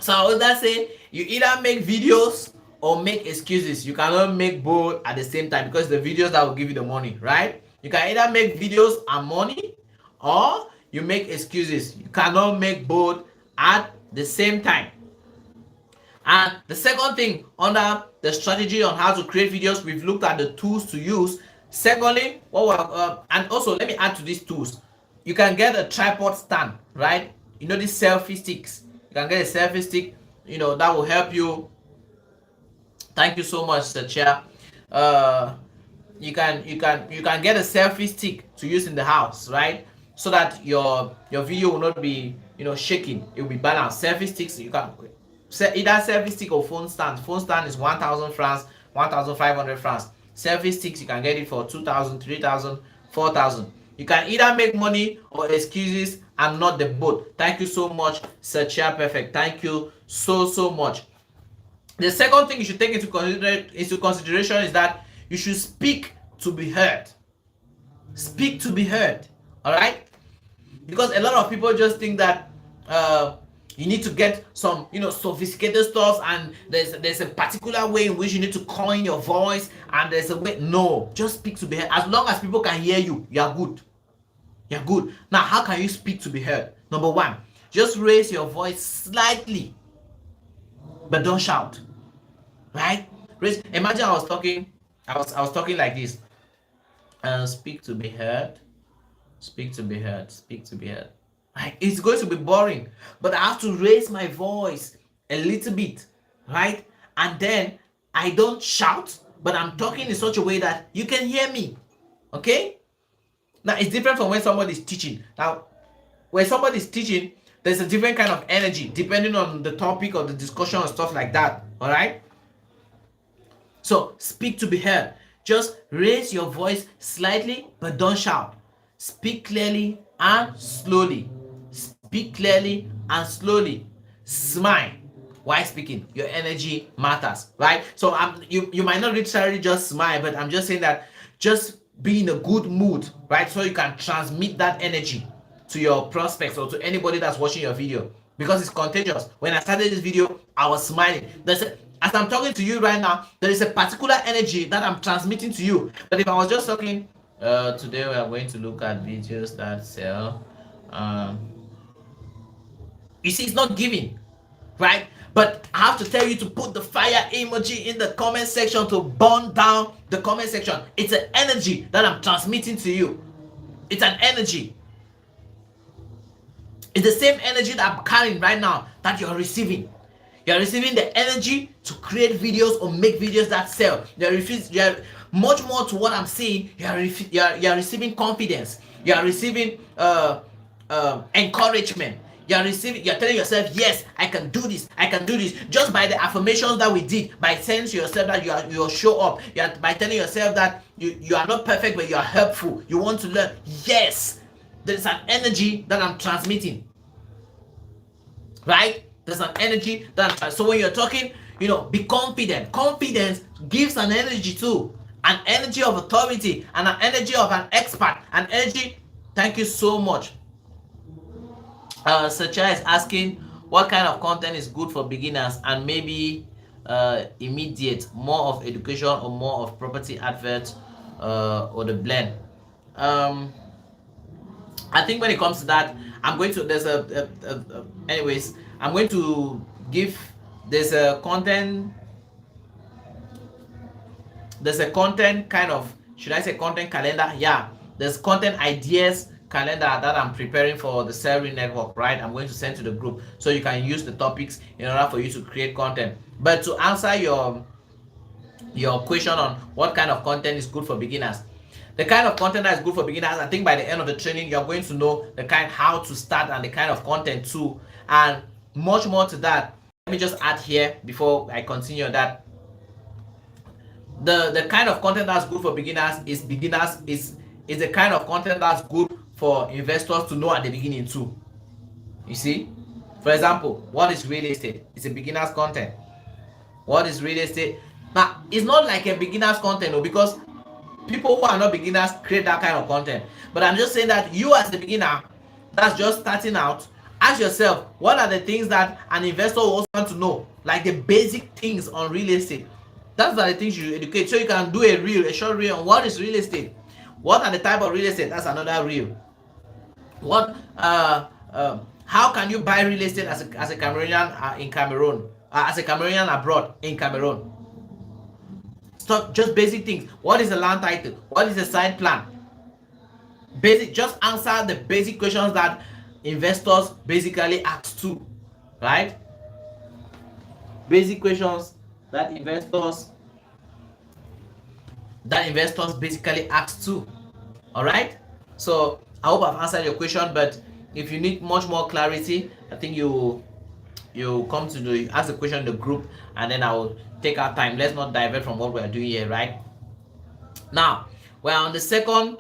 So I was that saying, you either make videos or make excuses. You cannot make both at the same time because the videos that will give you the money, right? You can either make videos and money or you make excuses. You cannot make both at the same time. And the second thing under the strategy on how to create videos, we've looked at the tools to use. Secondly, and also let me add to these tools. You can get a tripod stand, right? You know these selfie sticks. You can get a selfie stick, that will help you. Thank you so much, Sir Chair. You can get a selfie stick to use in the house, right? So that your video will not be shaking. It will be balanced. Selfie sticks, you can either selfie stick or phone stand. Phone stand is 1,000 francs, 1,500 francs. Selfie sticks, you can get it for 2,000, 3,000, 4,000. You can either make money or excuses and not the both. Thank you so much, Sir Chair Perfect. Thank you so much. The second thing you should take into consideration is that you should speak to be heard. Speak to be heard. All right? Because a lot of people just think that you need to get some sophisticated stuff, and there's a particular way in which you need to coin your voice, and there's a way. No, just speak to be heard. As long as people can hear you, you're good. You're good. Now, how can you speak to be heard? Number one, just raise your voice slightly, but don't shout. Right? Imagine I was talking like this. Speak to be heard. Speak to be heard. Speak to be heard. Right? It's going to be boring, but I have to raise my voice a little bit right? And then I don't shout, but I'm talking in such a way that you can hear me. Okay? Now it's different from when somebody is teaching. Now, when somebody is teaching, there's a different kind of energy depending on the topic or the discussion or stuff like that. All right? So speak to be heard. Just raise your voice slightly, but don't shout. Speak clearly and slowly. Speak clearly and slowly. Smile while speaking. Your energy matters, right? So you might not literally just smile, but I'm just saying that just be in a good mood, right? So you can transmit that energy to your prospects or to anybody that's watching your video, because it's contagious. When I started this video, I was smiling. As I'm talking to you right now, there is a particular energy that I'm transmitting to you. But if I was just talking, today we are going to look at videos that sell. You see, it's not giving, right? But I have to tell you to put the fire emoji in the comment section to burn down the comment section. It's an energy that I'm transmitting to you. It's an energy. It's the same energy that I'm carrying right now that you're receiving. You're receiving the energy to create videos or make videos that sell. You're much more to what I'm saying. You're receiving confidence. You're receiving encouragement. You're telling yourself, yes, I can do this. I can do this. Just by the affirmations that we did, by saying to yourself that you'll show up. By telling yourself that you are not perfect, but you are helpful. You want to learn. Yes, there's an energy that I'm transmitting. Right? There's an energy that so when you're talking, be confident. Confidence gives an energy too, an energy of authority and an energy of an expert, an energy. Thank you so much. Sacha is asking what kind of content is good for beginners and maybe immediate, more of education or more of property adverts, or the blend. I think when it comes to that, I'm going to anyways, I'm going to give there's a content kind of, should I say content calendar? Yeah, there's content ideas calendar that I'm preparing for the Celery Network, right? I'm going to send to the group so you can use the topics in order for you to create content. But to answer your question on what kind of content is good for beginners, the kind of content that is good for beginners, I think by the end of the training, you're going to know how to start and the kind of content too, and much more to that. Let me just add here before I continue that. The kind of content that's good for beginners is the kind of content that's good for investors to know at the beginning too. You see, for example, what is real estate? It's a beginner's content. What is real estate? Now, it's not like a beginner's content, because people who are not beginners create that kind of content. But I'm just saying that you as a beginner that's just starting out, ask yourself, what are the things that an investor will also want to know, like the basic things on real estate. That's the things you educate, so you can do a short reel on what is real estate, what are the type of real estate. That's another reel. What how can you buy real estate as a Cameroonian in Cameroon, as a Cameroonian abroad in Cameroon. Stuff, just basic things. What is the land title? What is the site plan? Basic, just answer the basic questions that investors basically ask too, right? Basic questions that investors basically ask too. All right, so I hope I've answered your question, but if you need much more clarity, I think you come to ask the question in the group, and then I will take our time. Let's not divert from what we are doing here. Right now, we're on the second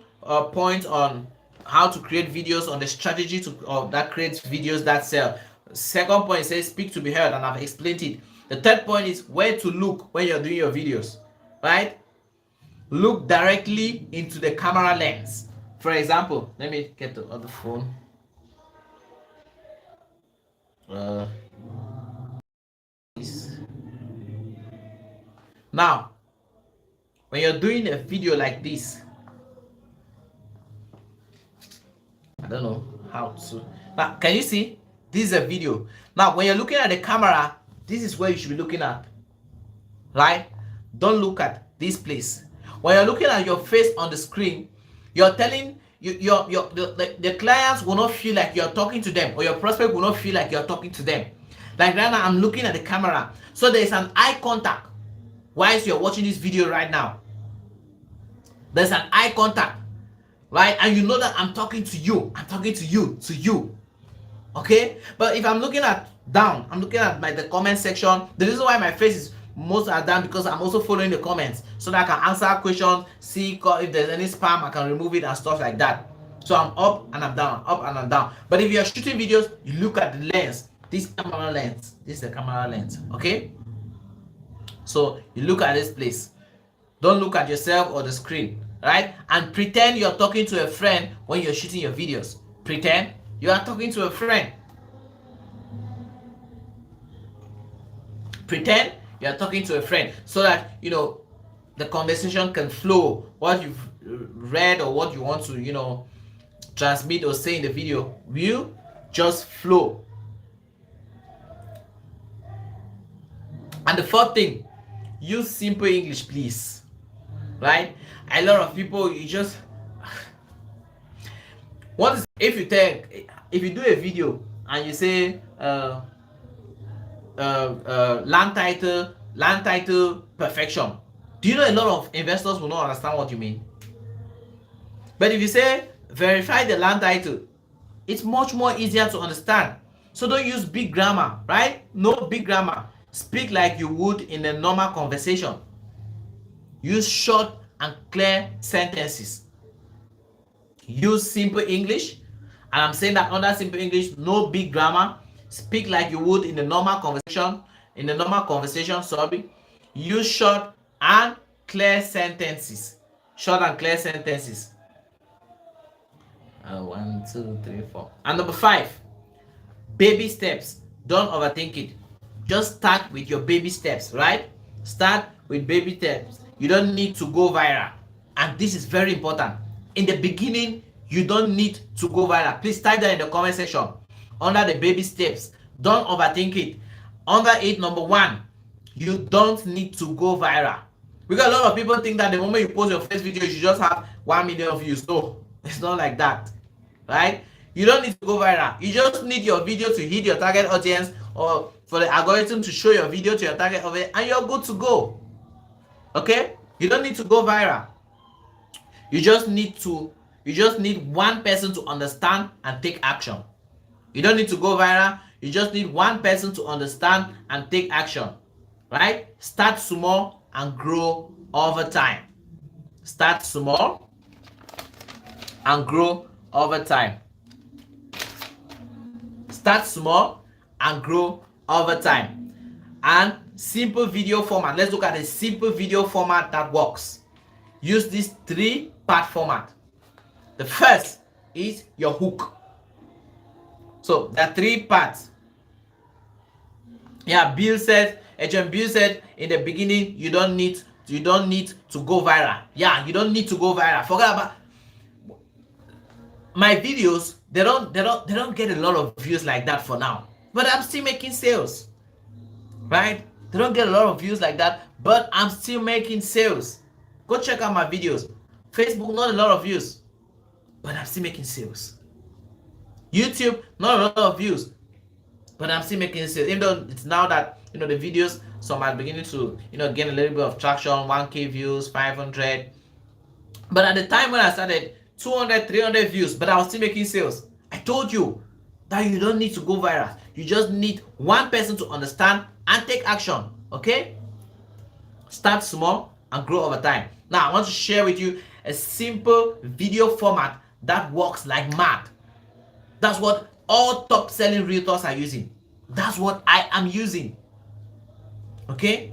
point on how to create videos, on the strategy that creates videos that sell. Second point says speak to be heard, and I've explained it. The third point is where to look when you're doing your videos, right? Look directly into the camera lens. For example, let me get the other phone. Now, when you're doing a video like this, I don't know how to. Now, can you see? This is a video. Now, when you're looking at the camera, this is where you should be looking at, right? Don't look at this place. When you're looking at your face on the screen, you're telling the clients will not feel like you're talking to them, or your prospect will not feel like you're talking to them. Like right now, I'm looking at the camera. So there's an eye contact whilst you're watching this video right now. There's an eye contact, right? And you know that I'm talking to you. I'm talking to you. Okay? But if I'm looking at down, I'm looking at the comment section. The reason why my face is most are down because I'm also following the comments so that I can answer questions, see if there's any spam, I can remove it and stuff like that. So I'm up and I'm down, up and I'm down. But if you're shooting videos, you look at the lens. This camera lens. This is the camera lens. Okay? So you look at this place. Don't look at yourself or the screen, right? And pretend you're talking to a friend when you're shooting your videos. Pretend you are talking to a friend. Pretend you are talking to a friend so that, the conversation can flow. What you've read or what you want to, transmit or say in the video will just flow. And the fourth thing, use simple English, please. Right? A lot of people, you just if you do a video and you say land title perfection, do you know a lot of investors will not understand what you mean? But if you say verify the land title, it's much more easier to understand. So don't use big grammar, right? No big grammar. Speak like you would in a normal conversation. Use short and clear sentences. Use simple English. And I'm saying that under simple English, no big grammar. Speak like you would in a normal conversation. Use short and clear sentences. Short and clear sentences. 1, 2, 3, 4. And number 5, baby steps. Don't overthink it. Just start with your baby steps, right? Start with baby steps. You don't need to go viral. And this is very important. In the beginning, you don't need to go viral. Please type that in the comment section. Under the baby steps, don't overthink it. Under it, number 1, you don't need to go viral. Because a lot of people think that the moment you post your first video, you should just have 1 million views. No, it's not like that, right? You don't need to go viral. You just need your video to hit your target audience or for the algorithm to show your video to your target audience, and you're good to go. Okay? You don't need to go viral. You just need one person to understand and take action. You don't need to go viral. You just need one person to understand and take action. Right? Start small and grow over time. Start small and grow over time. Start small and grow over time. And simple video format. Let's look at a simple video format that works. Use this 3-part format. The first is your hook. So there are 3 parts. Yeah, Agent Bill said in the beginning, you don't need to go viral. Yeah, you don't need to go viral. Forget about my videos. They don't get a lot of views like that for now. But I'm still making sales. Right? They don't get a lot of views like that, but I'm still making sales. Go check out my videos. Facebook, not a lot of views, but I'm still making sales. YouTube, not a lot of views, but I'm still making sales. Even though it's now that the videos, some are beginning to gain a little bit of traction, 1K views, 500. But at the time when I started, 200, 300 views, but I was still making sales. I told you that you don't need to go viral. You just need one person to understand and take action. Okay? Start small and grow over time. Now I want to share with you a simple video format that works like mad. That's what all top selling realtors are using. That's what I am using. Okay?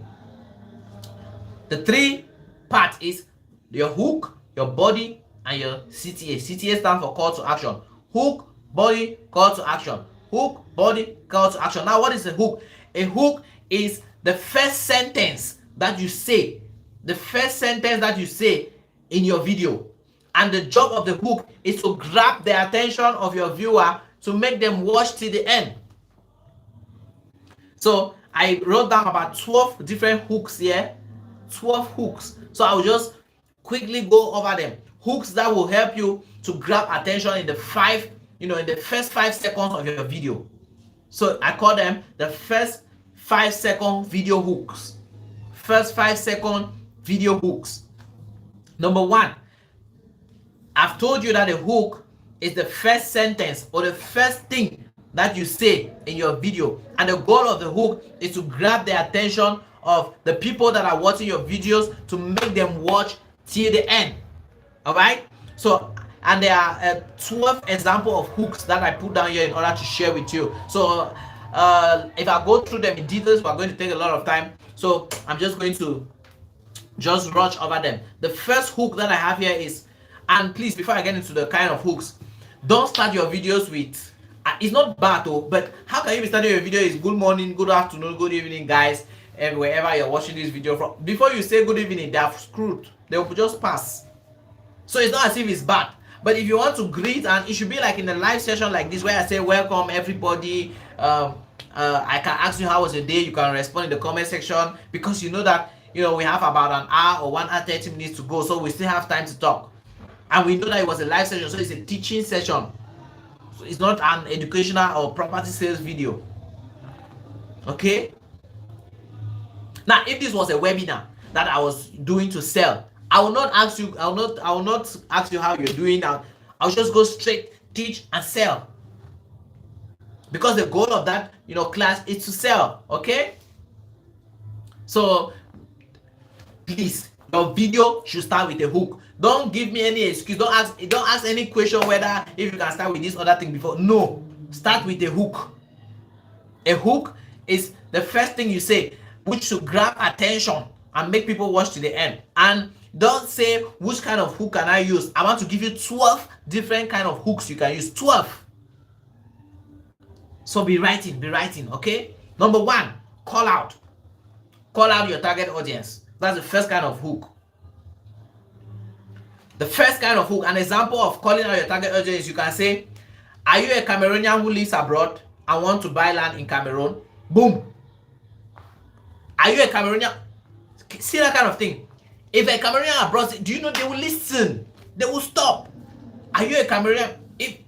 The 3 parts is your hook, your body, and your CTA. CTA stands for call to action. Hook, body, call to action. Hook, body, call to action. Now what is a hook? A hook is the first sentence that you say. The first sentence that you say in your video. And the job of the hook is to grab the attention of your viewer to make them watch till the end. So I wrote down about 12 different hooks here. 12 hooks. So I will just quickly go over them. Hooks that will help you to grab attention in the first 5 seconds of your video. So I call them the first 5-second video hooks. First 5-second video hooks. Number one, I've told you that a hook is the first sentence or the first thing that you say in your video. And the goal of the hook is to grab the attention of the people that are watching your videos to make them watch till the end. All right? So, and there are 12 examples of hooks that I put down here in order to share with you. So, if I go through them in details, we're going to take a lot of time. So, I'm just going to just rush over them. The first hook that I have here is, and please, before I get into the kind of hooks, don't start your videos with, it's not bad though, but how can you be starting your video is good morning, good afternoon, good evening, guys, and wherever you're watching this video from. Before you say good evening, they're screwed. They will just pass. So it's not as if it's bad. But if you want to greet, and it should be like in a live session like this where I say welcome everybody, I can ask you how was your day, you can respond in the comment section, because you know that we have about an hour or 1 hour 30 minutes to go, so we still have time to talk. And we know that it was a live session, so it's a teaching session. So it's not an educational or property sales video. Okay? Now, if this was a webinar that I was doing to sell, I will not ask you, I will not ask you how you're doing now. I'll just go straight, teach and sell. Because the goal of that, class is to sell. Okay? So please, your video should start with a hook. Don't give me any excuse. Don't ask any question whether if you can start with this other thing before. No, start with a hook. A hook is the first thing you say, which should grab attention and make people watch to the end. And don't say which kind of hook can I use. I want to give you 12 different kind of hooks you can use. 12. So be writing, okay? Number one, call out. Call out your target audience. That's the first kind of hook. The first kind of hook, an example of calling out your target audience, you can say, are you a Cameroonian who lives abroad and want to buy land in Cameroon? Boom. Are you a Cameroonian? See that kind of thing. If a Cameroonian abroad, do you know they will listen? They will stop. Are you a Cameroonian?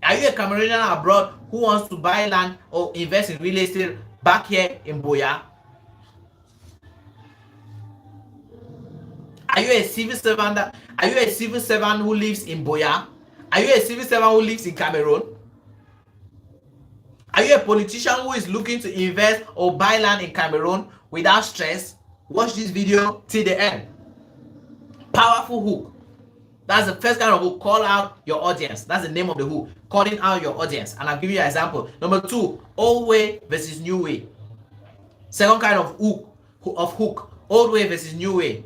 Are you a Cameroonian abroad who wants to buy land or invest in real estate back here in Boya? Are you a civil servant? Are you a civil servant who lives in Boya? Are you a civil servant who lives in Cameroon? Are you a politician who is looking to invest or buy land in Cameroon without stress? Watch this video till the end. Powerful hook. That's the first kind of hook. Call out your audience. That's the name of the hook. Calling out your audience. And I'll give you an example. Number two, old way versus new way. Second kind of hook. Old way versus new way.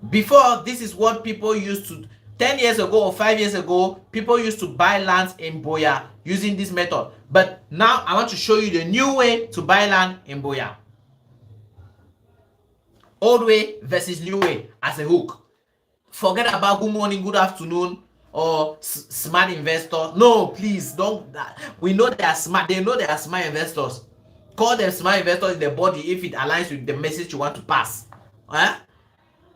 Before, this is what people used to, 10 years ago or 5 years ago, people used to buy lands in Boya using this method. But now I want to show you the new way to buy land in Boya. Old way versus new way as a hook. Forget about good morning, good afternoon, or smart investor. No, please don't. We know they are smart. They know they are smart investors. Call them smart investors in the body if it aligns with the message you want to pass.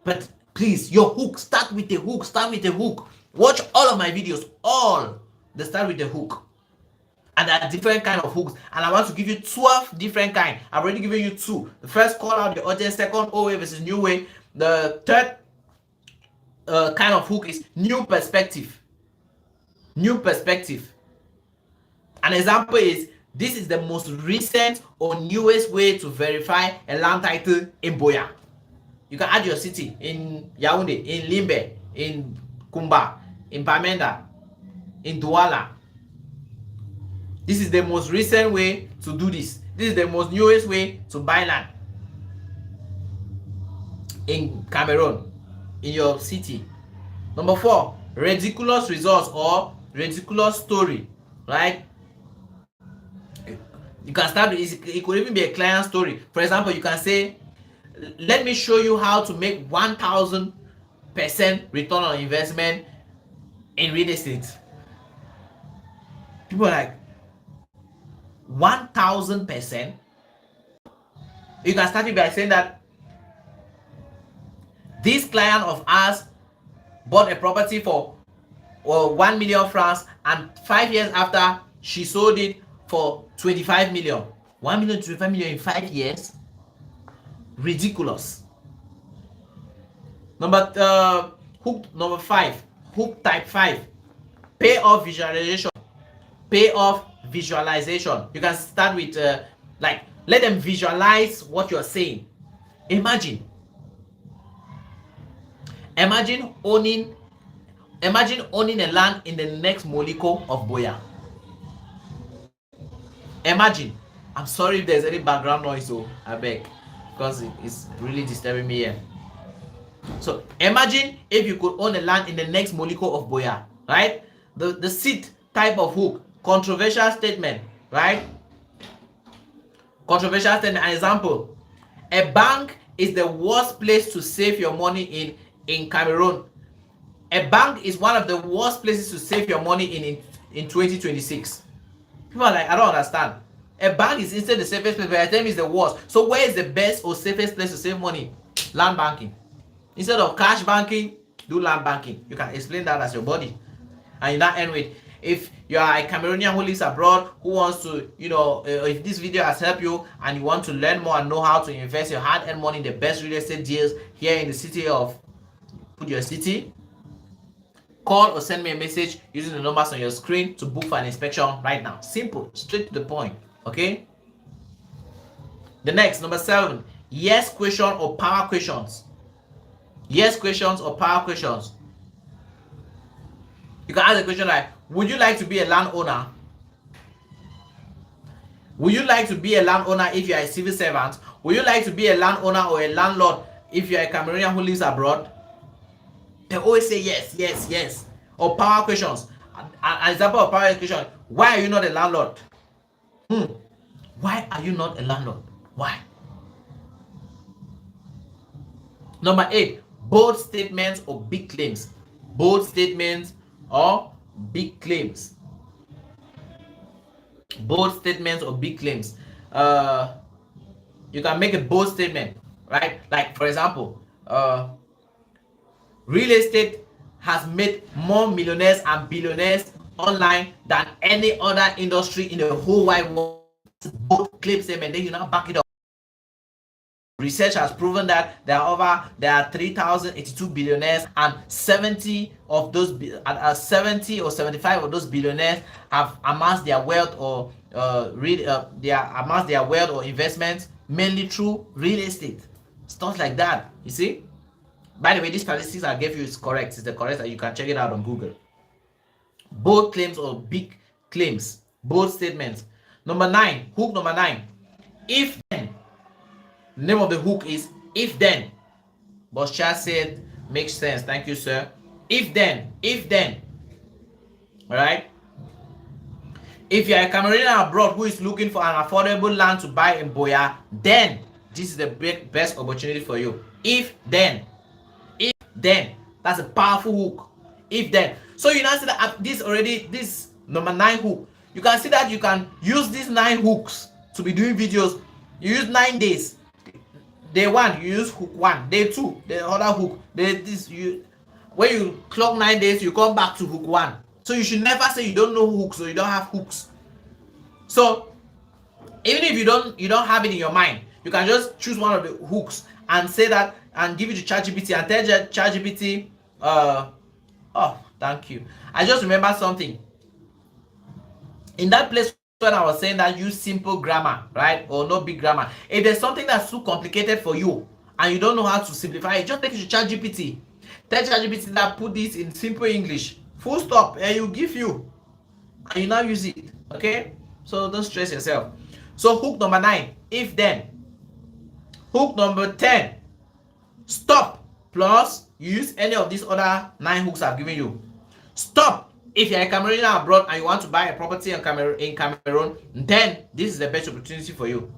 But please, your hook, start with a hook. Start with a hook. Watch all of my videos. All. They start with a hook. And there are different kind of hooks. And I want to give you 12 different kind. I've already given you 2. The first, call out the audience. Second, old way versus new way. The third kind of hook is new perspective. New perspective. An example is, this is the most recent or newest way to verify a land title in Boya. You can add your city in Yaoundé, in Limbe, in Kumba, in Bamenda, in Douala. This is the most recent way to do this. This is the most newest way to buy land in Cameroon, in your city. Number 4, ridiculous results or ridiculous story, right? You can start with, it could even be a client story. For example, you can say, let me show you how to make 1000% return on investment in real estate. People are like, 1000%? You can start it by saying that this client of ours bought a property for 1 million francs, and 5 years after she sold it for 25 million. 1 million to 25 million in 5 years? Ridiculous. Hook number 5. Hook type 5. Pay off visualization. Pay off visualization. You can start with like, let them visualize what you're saying. Imagine owning a land in the next Moliko of Boya. Imagine. I'm sorry if there's any background noise, so I beg, because it's really disturbing me here. So imagine if you could own a land in the next Moliko of Boya, right? The seat type of hook, controversial statement, right? Controversial statement. An example: a bank is the worst place to save your money in Cameroon. A bank is one of the worst places to save your money in 2026. People are like, I don't understand. A bank is instead the safest place, but I tell me it's the worst. So where is the best or safest place to save money? Land banking. Instead of cash banking, do land banking. You can explain that as your body. And in that end with, if you are a Cameroonian who lives abroad, who wants to, if this video has helped you and you want to learn more and know how to invest your hard-earned money in the best real estate deals here in the city of, put your city, call or send me a message using the numbers on your screen to book for an inspection right now. Simple, straight to the point. Okay? The next, number 7, yes question or power questions. Yes questions or power questions. You can ask a question like, would you like to be a landowner? Would you like to be a landowner if you are a civil servant? Would you like to be a landowner or a landlord if you are a Cameroonian who lives abroad? They always say yes, yes, yes. Or power questions. An example of power question: why are you not a landlord? Why are you not a landlord? Why? Number 8, bold statements or big claims. Bold statements or big claims. Bold statements or big claims. You can make a bold statement, right? Like, for example, real estate has made more millionaires and billionaires online than any other industry in the whole wide world. Bold claim statement. Then you now back it up. Research has proven that there are 3,082 billionaires, and 70 or 75 of those billionaires have amassed their wealth or investments mainly through real estate. Stuff like that. You see? By the way, these statistics I gave you is correct. It's the correct that you can check it out on Google. Bold claims or big claims. Bold statements. Number 9. Hook number 9. If then. The name of the hook is if then. Boss Chad said, makes sense. Thank you, sir. If then. Alright? If you are a Cameroonian abroad who is looking for an affordable land to buy in Boya, then this is the best opportunity for you. If then. That's a powerful hook. If then. So you now see that this number 9 hook. You can see that you can use these 9 hooks to be doing videos. You use 9 days. Day 1, you use hook 1. Day 2, the other hook. When you clock 9 days, you come back to hook 1. So you should never say you don't know hooks or you don't have hooks. So even if you don't have it in your mind, you can just choose one of the hooks and say that and give it to ChatGPT and tell ChatGPT, oh, thank you. I just remember something. In that place when I was saying that use simple grammar, right? Or no big grammar. If there's something that's too complicated for you and you don't know how to simplify it, just take it to ChatGPT. Tell ChatGPT that put this in simple English. Full stop. And you give you. And you now use it. Okay? So don't stress yourself. So hook number 9. If then. Hook number 10. Stop. Plus use any of these other 9 hooks I've given you. Stop. If you're a Cameroonian abroad and you want to buy a property in Cameroon, then this is the best opportunity for you.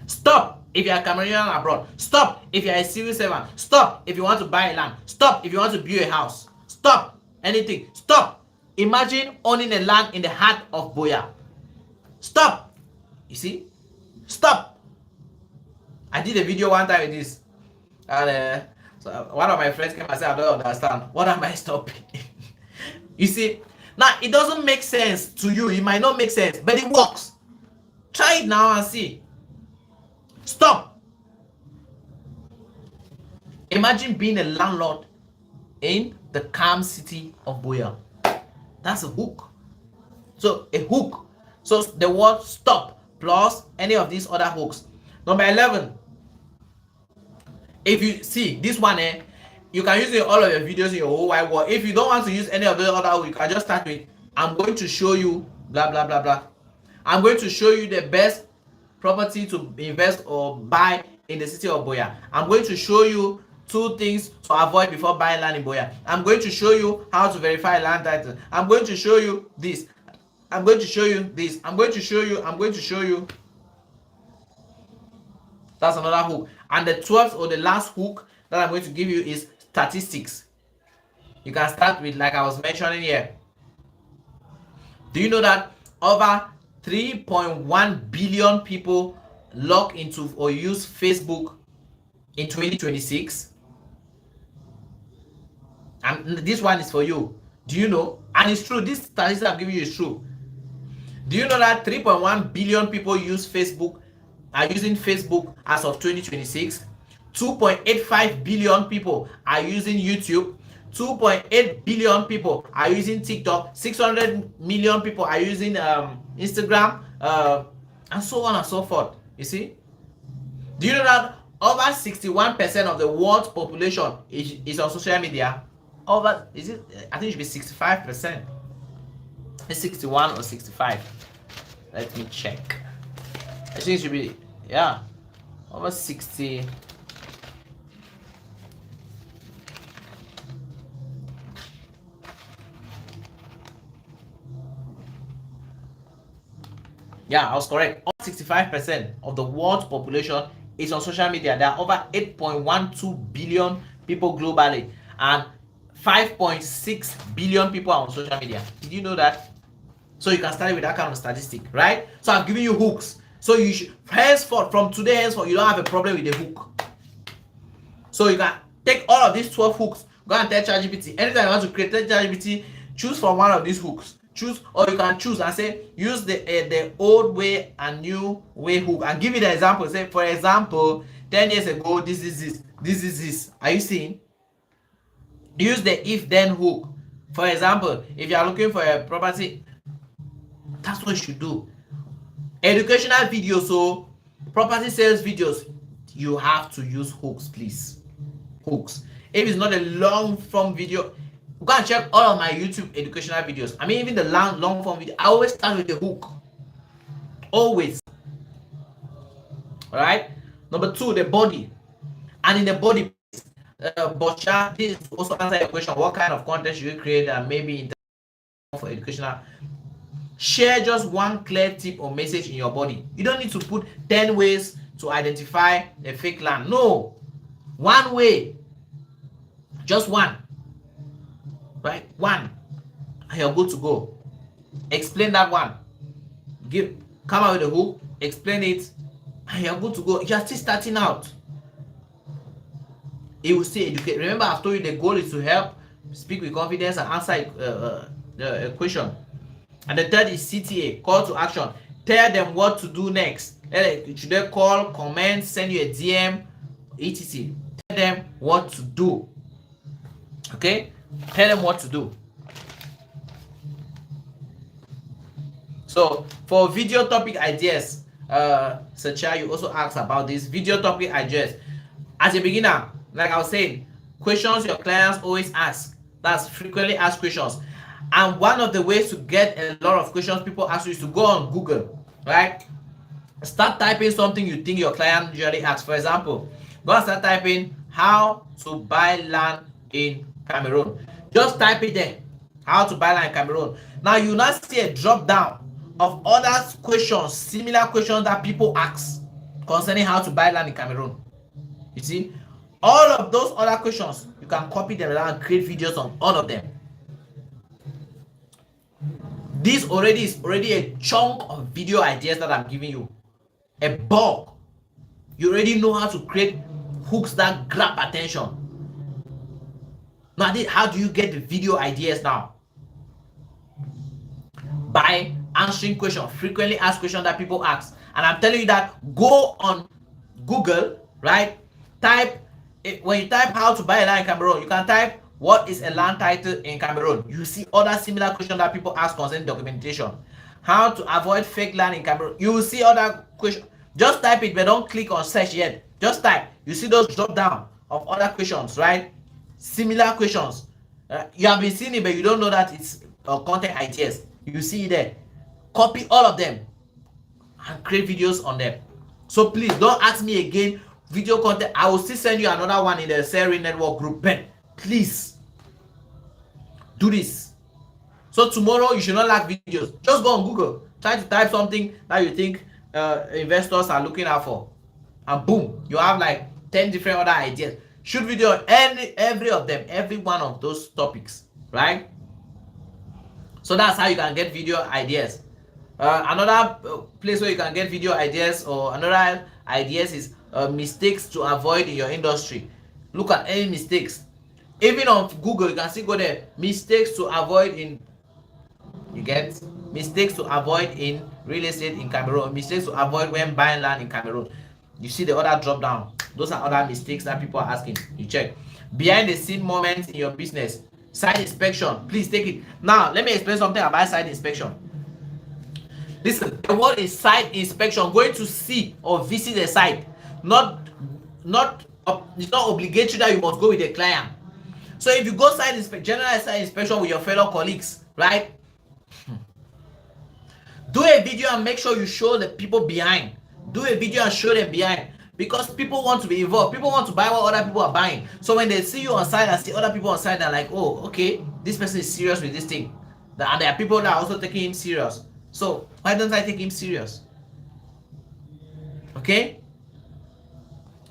Stop if you're a Cameroonian abroad. Stop if you're a civil servant. Stop if you want to buy a land. Stop if you want to build a house. Stop anything. Stop. Imagine owning a land in the heart of Boya. Stop. You see? Stop. I did a video one time with this. And so one of my friends came and said, I don't understand. What am I stopping? You see, Now, it doesn't make sense to you. It might not make sense, but it works. Try it now and see. Stop. Imagine being a landlord in the calm city of Boya. That's a hook. So a hook. So the word stop plus any of these other hooks. Number 11. If you see this one, you can use it in all of your videos in your whole wide world. If you don't want to use any of the other hooks, you can just start with, I'm going to show you blah blah blah blah. I'm going to show you the best property to invest or buy in the city of Boya. I'm going to show you 2 things to avoid before buying land in Boya. I'm going to show you how to verify land title. I'm going to show you this. I'm going to show you this. I'm going to show you. I'm going to show you. That's another hook. And the 12th or the last hook that I'm going to give you is statistics. You can start with, like I was mentioning here. Do you know that over 3.1 billion people log into or use Facebook in 2026? And this one is for you. Do you know? And it's true. This statistic I'm giving you is true. Do you know that 3.1 billion people use Facebook, are using Facebook as of 2026? 2.85 billion people are using YouTube. 2.8 billion people are using TikTok. 600 million people are using Instagram, and so on and so forth. You see? Do you know that over 61% of the world's population is on social media? Over, is it? I think it should be 65%. It's 61 or 65. Let me check. I think it should be, yeah, over 60. Yeah, I was correct. Over 65% of the world's population is on social media. There are over 8.12 billion people globally, and 5.6 billion people are on social media. Did you know that? So you can start with that kind of statistic, right? So I'm giving you hooks. So you should, henceforth, from today henceforth, you don't have a problem with the hook. So you can take all of these 12 hooks, go and tell ChatGPT. Anytime you want to create ChatGPT, choose from one of these hooks. Choose, or you can choose and say, use the old way and new way hook, and give it an example. Say, for example, 10 years ago, this is this, this is this. Are you seeing? Use the if then hook. For example, if you are looking for a property, that's what you should do. Educational videos, so property sales videos, you have to use hooks, please. Hooks. If it's not a long form video, go and check all of my YouTube educational videos. I mean, even the long form video, I always start with the hook. Always. Alright? Number 2, the body. And in the body, but this also answer your question: what kind of content should you create, and maybe for educational? Share just one clear tip or message in your body. You don't need to put 10 ways to identify a fake land. No, one way, just one, right? One, and you're good to go. Explain that one. Come out with a hook, explain it, and you're good to go. You're still starting out. It will still educate. Remember, I've told you the goal is to help, speak with confidence, and answer a question. And the third is CTA, call to action. Tell them what to do next. Should they call, comment, send you a DM, etc. Tell them what to do. Okay? Tell them what to do. So for video topic ideas, Sacha, you also asked about this video topic ideas. As a beginner, like I was saying, questions your clients always ask. That's frequently asked questions. And one of the ways to get a lot of questions people ask you is to go on Google, right? Start typing something you think your client usually asks. For example, go and start typing how to buy land in Cameroon. Just type it there, how to buy land in Cameroon. Now you now see a drop down of other questions, similar questions that people ask concerning how to buy land in Cameroon. You see, all of those other questions, you can copy them and create videos on all of them. This is already a chunk of video ideas that I'm giving you. A bulk. You already know how to create hooks that grab attention. Now, how do you get the video ideas now? by answering questions, frequently asked questions that people ask. And I'm telling you that go on Google, right? Type when you type how to buy a land in Cameroon, you can type what is a land title in Cameroon. You see other similar questions that people ask concerning documentation. How to avoid fake land in Cameroon. You will see other questions. Just type it, but don't click on search yet. Just type. You see those drop down of other questions, right? Similar questions. You have been seeing it, but you don't know that it's content ideas. You see it there. Copy all of them and create videos on them. So please don't ask me again video content. I will still send you another one in the Self Network group, but please do this. So tomorrow you should not lack videos. Just go on Google, try to type something that you think investors are looking out for, and boom, you have like 10 different other ideas. Shoot video on every of them, every one of those topics, right? So that's how you can get video ideas. Another place where you can get video ideas or another ideas is mistakes to avoid in your industry. Look at any mistakes. Even on Google, you can still go there. Mistakes to avoid in, you get, mistakes to avoid in real estate in Cameroon. Mistakes to avoid when buying land in Cameroon. You see the other drop down. Those are other mistakes that people are asking. You check. Behind the scene moments in your business. Site inspection. Please take it. Now, let me explain something about site inspection. Listen, the word is site inspection. Going to see or visit a site. It's not obligatory that you must go with a client. So if you go general site inspection with your fellow colleagues, right? Do a video and make sure you show the people behind. Do a video and show them behind. Because people want to be involved. People want to buy what other people are buying. So when they see you on site and see other people on site, they're like, oh, okay, this person is serious with this thing. And there are people that are also taking him serious. So why don't I take him serious? Okay?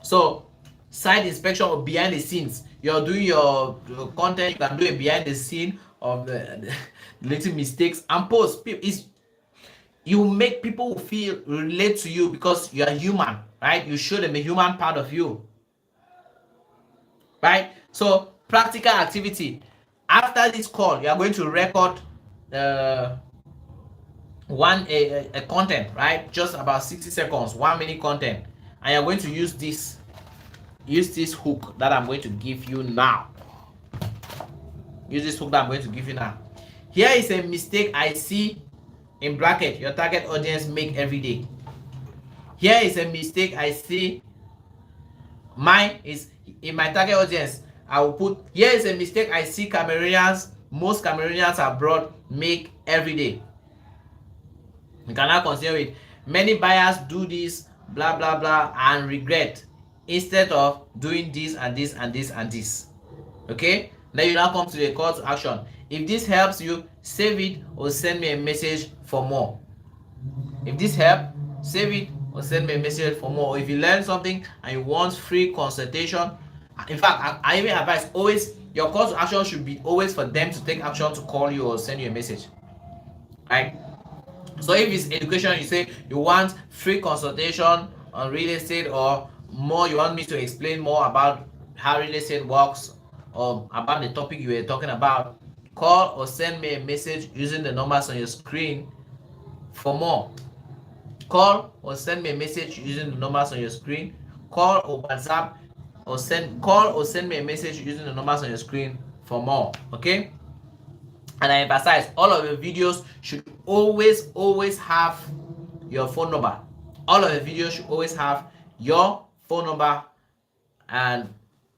So site inspection or behind the scenes. You're doing your content, you can do a behind the scene of the little mistakes and post. You make people feel relate to you because you are human, right? You show them a human part of you, right? So practical activity. After this call, you are going to record a content, right? Just about 60 seconds, 1 minute content, and you're going to use this hook that I'm going to give you now. Use this hook that I'm going to give you now. Here is a mistake I see in bracket your target audience make every day. Here is a mistake I see. Mine is in my target audience. I will put, here is a mistake I see most Cameroonians abroad make every day. You cannot consider it. Many buyers do this, blah blah blah, and regret instead of doing this and this and this and this. Okay? Then you now come to the call to action. If this helps you, save it or send me a message for more. If this helps, save it or send me a message for more. Or if you learn something and you want free consultation, in fact, I even advise always your call to action should be always for them to take action to call you or send you a message. Right? So if it's education, you say you want free consultation on real estate or more, you want me to explain more about how real estate works or about the topic you were talking about, call or send me a message using the numbers on your screen for more. Call or send me a message using the numbers on your screen. Call or WhatsApp or send me a message using the numbers on your screen for more. Okay? And I emphasize, all of your videos should always have your phone number. All of the videos should always have your phone number. And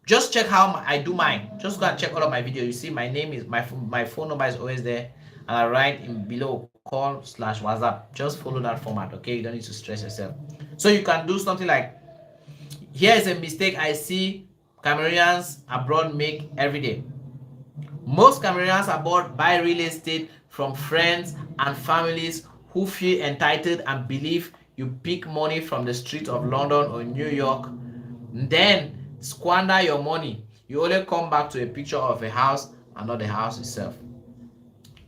just check how I do mine. Just go and check all of my videos. You see my name is my phone number is always there, and I write in below call/WhatsApp. Just follow that format, okay? You don't need to stress yourself. So you can do something like, here is a mistake I see Cameroonians abroad make every day. Most Cameroonians abroad buy real estate from friends and families who feel entitled and believe you pick money from the street of London or New York, then squander your money. You only come back to a picture of a house and not the house itself.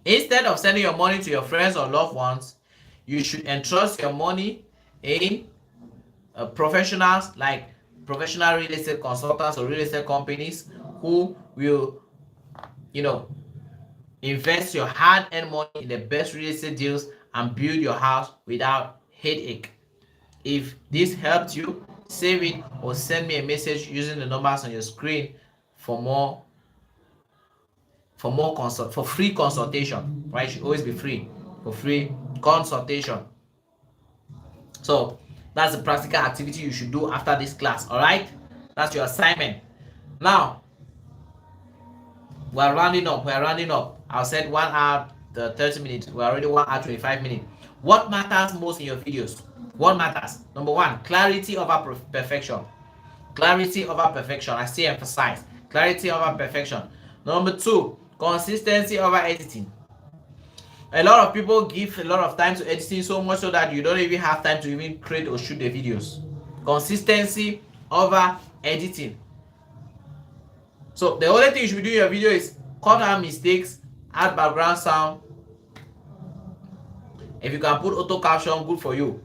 Instead of sending your money to your friends or loved ones, you should entrust your money in professionals like professional real estate consultants or real estate companies who will, Invest your hard-earned money in the best real estate deals and build your house without headache. If this helped you, save it or send me a message using the numbers on your screen for free consultation. Right? It should always be free for free consultation. So that's the practical activity you should do after this class. All right, that's your assignment. Now we're rounding up. I said 1 hour 30 minutes. We're already 1 hour 25 minutes. What matters most in your videos? What matters? Number one, clarity over perfection. Clarity over perfection. I still emphasize clarity over perfection. Number two, consistency over editing. A lot of people give a lot of time to editing, so much so that you don't even have time to even create or shoot the videos. Consistency over editing. So the only thing you should do in your video is cut out mistakes, add background sound. If you can put auto caption, good for you.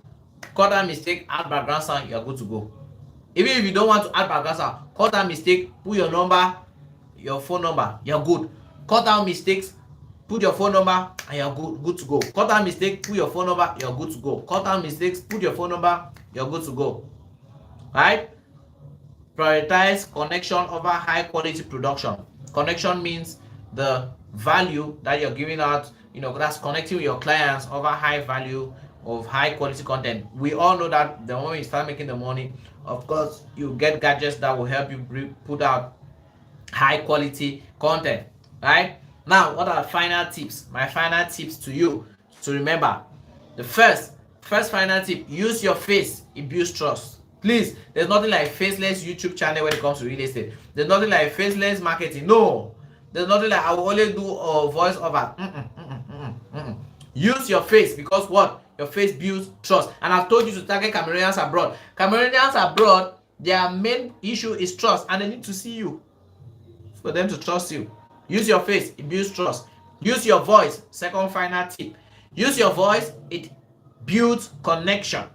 Cut out mistake, add background sound, you are good to go. Even if you don't want to add background sound, cut out mistake, put your number, your phone number, you're good. Cut out mistakes, put your phone number, and you're good to go. Cut out mistake, put your phone number, you're good to go. Cut out mistakes, put your phone number, you're good to go. Right? Prioritize connection over high quality production. Connection means the value that you're giving out, that's connecting with your clients over high value of high quality content. We all know that the moment you start making the money, of course, you get gadgets that will help you put out high quality content. Right? Now, what are final tips? My final tips to you to remember. The first final tip, use your face. It builds trust. Please, there's nothing like faceless YouTube channel when it comes to real estate. There's nothing like faceless marketing. No. There's nothing like I will only do a voice over. Use your face, because what? Your face builds trust. And I've told you to target Cameroonians abroad. Cameroonians abroad, their main issue is trust, and they need to see you for them to trust you. Use your face, it builds trust. Use your voice. Second final tip. Use your voice, it builds connection.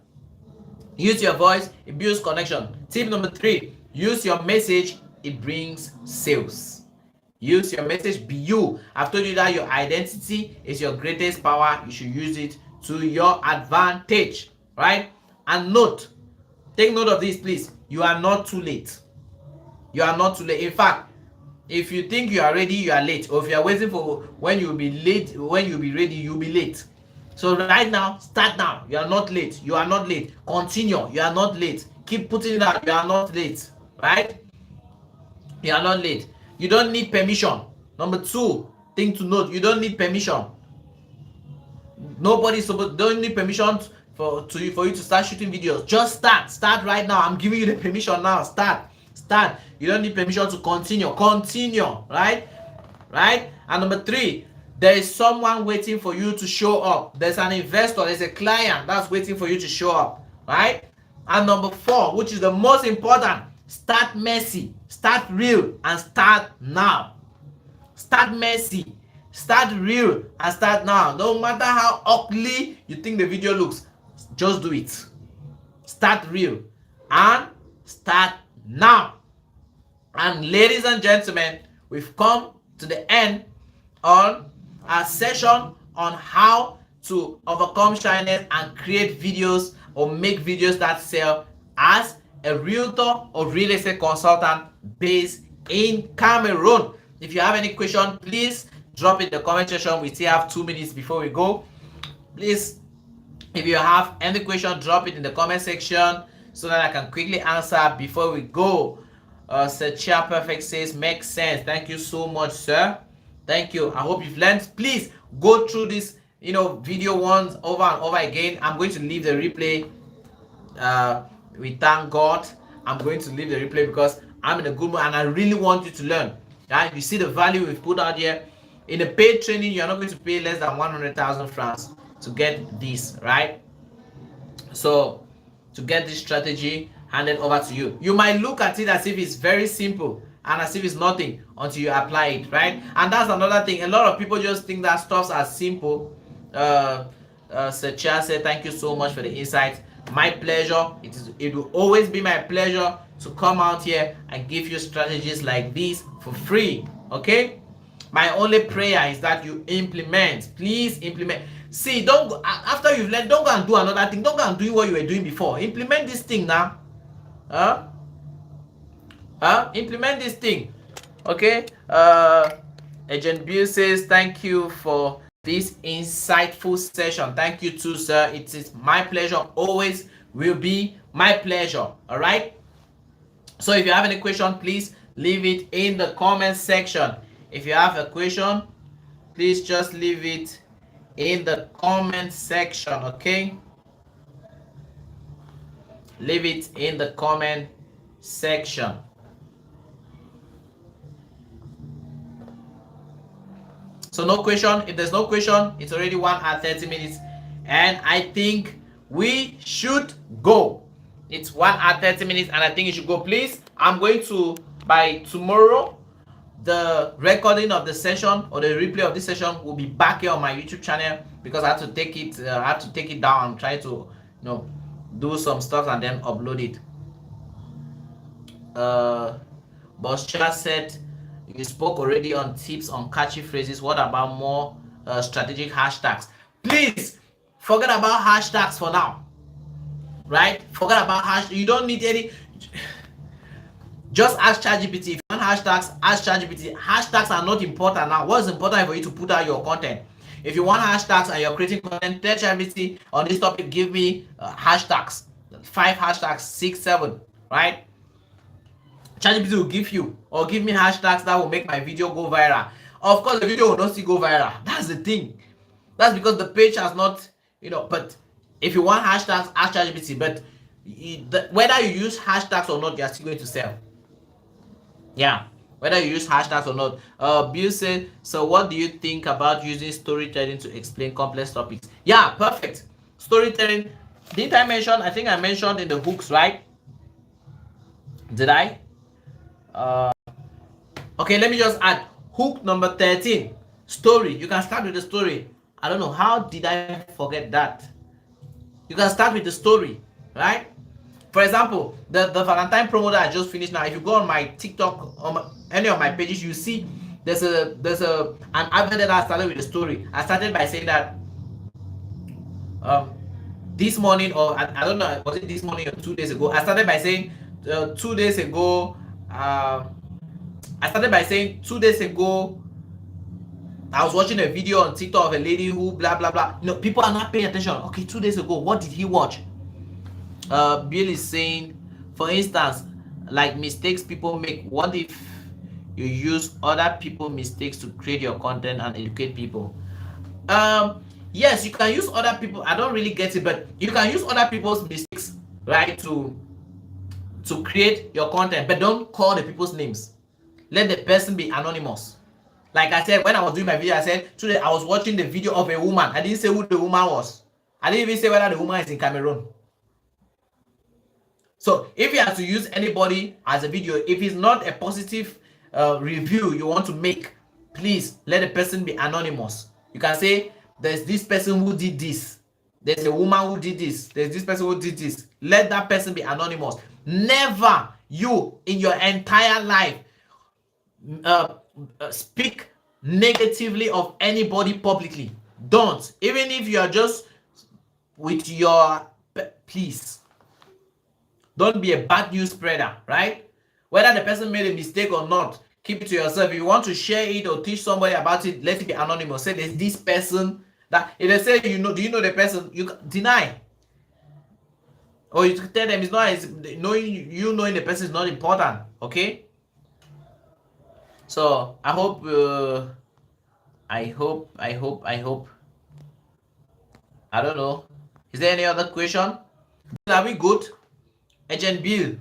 Use your voice, it builds connection. Tip number 3, use your message, it brings sales. Use your message, be you. I've told you that your identity is your greatest power. You should use it to your advantage, right? And take note of this, please. You are not too late. You are not too late. In fact, if you think you are ready, you are late. Or if you are waiting for when you'll be late, when you'll be ready, you'll be late. So right now, start now. You are not late. You are not late. Continue. You are not late. Keep putting it out. You are not late. Right? You are not late. You don't need permission. Number 2 thing to note, you don't need permission. Don't need permission for you to start shooting videos. Just start. Start right now. I'm giving you the permission now. Start. You don't need permission to continue. Right? And number 3, there is someone waiting for you to show up. There's an investor, there's a client that's waiting for you to show up, right? And number 4, which is the most important, start messy, start real, and start now. Start messy, start real, and start now. No matter how ugly you think the video looks, just do it. Start real and start now. And ladies and gentlemen, we've come to the end on our session on how to overcome shyness and create videos or make videos that sell as a realtor or real estate consultant based in Cameroon. If you have any question, please drop it in the comment section. We still have 2 minutes before we go. Please, if you have any question, drop it in the comment section so that I can quickly answer before we go. Sir Chair Perfect says, makes sense. Thank you so much, sir. Thank you. I hope you've learned. Please go through this, video once over and over again. I'm going to leave the replay. We thank God. I'm going to leave the replay because I'm in a good mood and I really want you to learn. Right? You see the value we've put out here. In a paid training, you're not going to pay less than 100,000 francs to get this, right? So, to get this strategy handed over to you. You might look at it as if it's very simple and as if it's nothing until you apply it, right? And that's another thing. A lot of people just think that stuff's as simple. Sir Chia said, thank you so much for the insight. My pleasure. It will always be my pleasure to come out here and give you strategies like this for free. Okay? My only prayer is that you implement. Please implement. See, don't go, after you've learned, don't go and do another thing. Don't go and do what you were doing before. Implement this thing now. Huh? Implement this thing. Okay. Agent Bill says thank you for this insightful session. Thank you too, sir. It is my pleasure. Always will be my pleasure. All right. So if you have any question, please leave it in the comment section. If you have a question, please just leave it in the comment section. Okay. Leave it in the comment section. So no question. If there's no question, it's already 1 hour 30 minutes, and I think we should go. It's 1 hour 30 minutes, and I think you should go. Please, I'm going to, by tomorrow, the recording of the session or the replay of this session will be back here on my YouTube channel, because I have to take it. I have to take it down and try to, do some stuff and then upload it. Boss Chat said you spoke already on tips on catchy phrases. What about more strategic hashtags? Please forget about hashtags for now. Right? Forget about hashtags. You don't need any. Just ask ChatGPT. If you want hashtags, ask ChatGPT. Hashtags are not important now. What's important for you to put out your content? If you want hashtags and you're creating content, tell ChatGPT on this topic, give me hashtags. 5 hashtags, 6, 7, right? ChatGPT will give you, or give me hashtags that will make my video go viral. Of course, the video will not still go viral. That's the thing. That's because the page has not, but if you want hashtags, ask ChatGPT. But whether you use hashtags or not, you're still going to sell. Yeah, whether you use hashtags or not. Bill said, so what do you think about using storytelling to explain complex topics? Yeah, perfect. Storytelling. Did I mention? I think I mentioned in the hooks, right? Did I? Okay, let me just add hook number 13. Story. You can start with the story. I don't know, how did I forget that? You can start with the story, right? For example, the Valentine promo that I just finished now, if you go on my TikTok, on any of my pages, you see there's an advert that I started with the story. I started by saying that this morning, or I don't know, was it this morning or 2 days ago? I started by saying 2 days ago. I started by saying 2 days ago, I was watching a video on TikTok of a lady who blah blah blah. People are not paying attention. Okay, 2 days ago, what did he watch? Bill is saying, for instance, like mistakes people make. What if you use other people's mistakes to create your content and educate people? Yes, you can use other people. I don't really get it, but you can use other people's mistakes, right, to create your content, but don't call the people's names. Let the person be anonymous. Like I said, when I was doing my video, I said today I was watching the video of a woman. I didn't say who the woman was. I didn't even say whether the woman is in Cameroon. So if you have to use anybody as a video, if it's not a positive review you want to make, please let the person be anonymous. You can say there's this person who did this. There's a woman who did this. There's this person who did this. Let that person be anonymous. Never you in your entire life speak negatively of anybody publicly. Don't. Even if you are just with your, please. Don't be a bad news spreader, right? Whether the person made a mistake or not, keep it to yourself. If you want to share it or teach somebody about it, let it be anonymous. Say there's this person that, if they say, do you know the person, you deny. Or you tell them it's not, knowing the person is not important, okay? So I hope, I don't know. Is there any other question? Are we good? Agent Bill,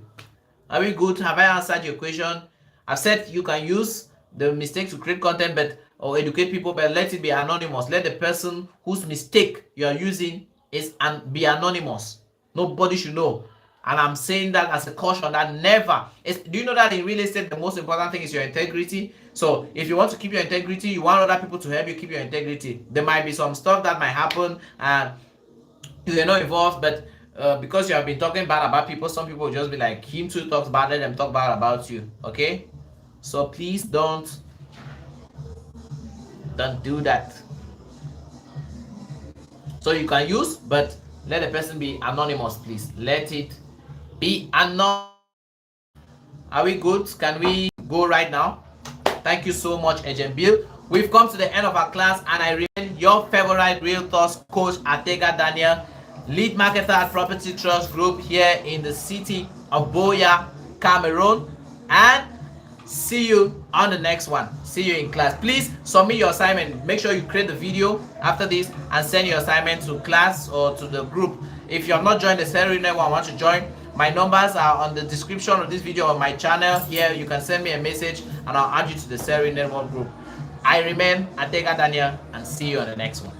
are we good? Have I answered your question? I've said you can use the mistake to create content, or educate people, but let it be anonymous. Let the person whose mistake you are using is be anonymous. Nobody should know. And I'm saying that as a caution, that never. Do you know that in real estate, the most important thing is your integrity? So if you want to keep your integrity, you want other people to help you keep your integrity. There might be some stuff that might happen and you're not involved, but because you have been talking bad about people, some people will just be like, him too talks bad, let them talk bad about you. Okay? So please don't Don't do that. So you can use, but let the person be anonymous, please. Let it be anonymous. Are we good? Can we go right now? Thank you so much, Agent Bill. We've come to the end of our class, and I remain your favorite Realtors coach, Ategha Daniel, lead marketer at Property Trust Group here in the city of Boya, Cameroon. And see you on the next one. See you in class. Please submit your assignment. Make sure you create the video after this and send your assignment to class or to the group. If you have not joined the Salary Network and want to join, my numbers are on the description of this video on my channel. Here you can send me a message and I'll add you to the Salary Network group. I remain Ategha Daniel, and see you on the next one.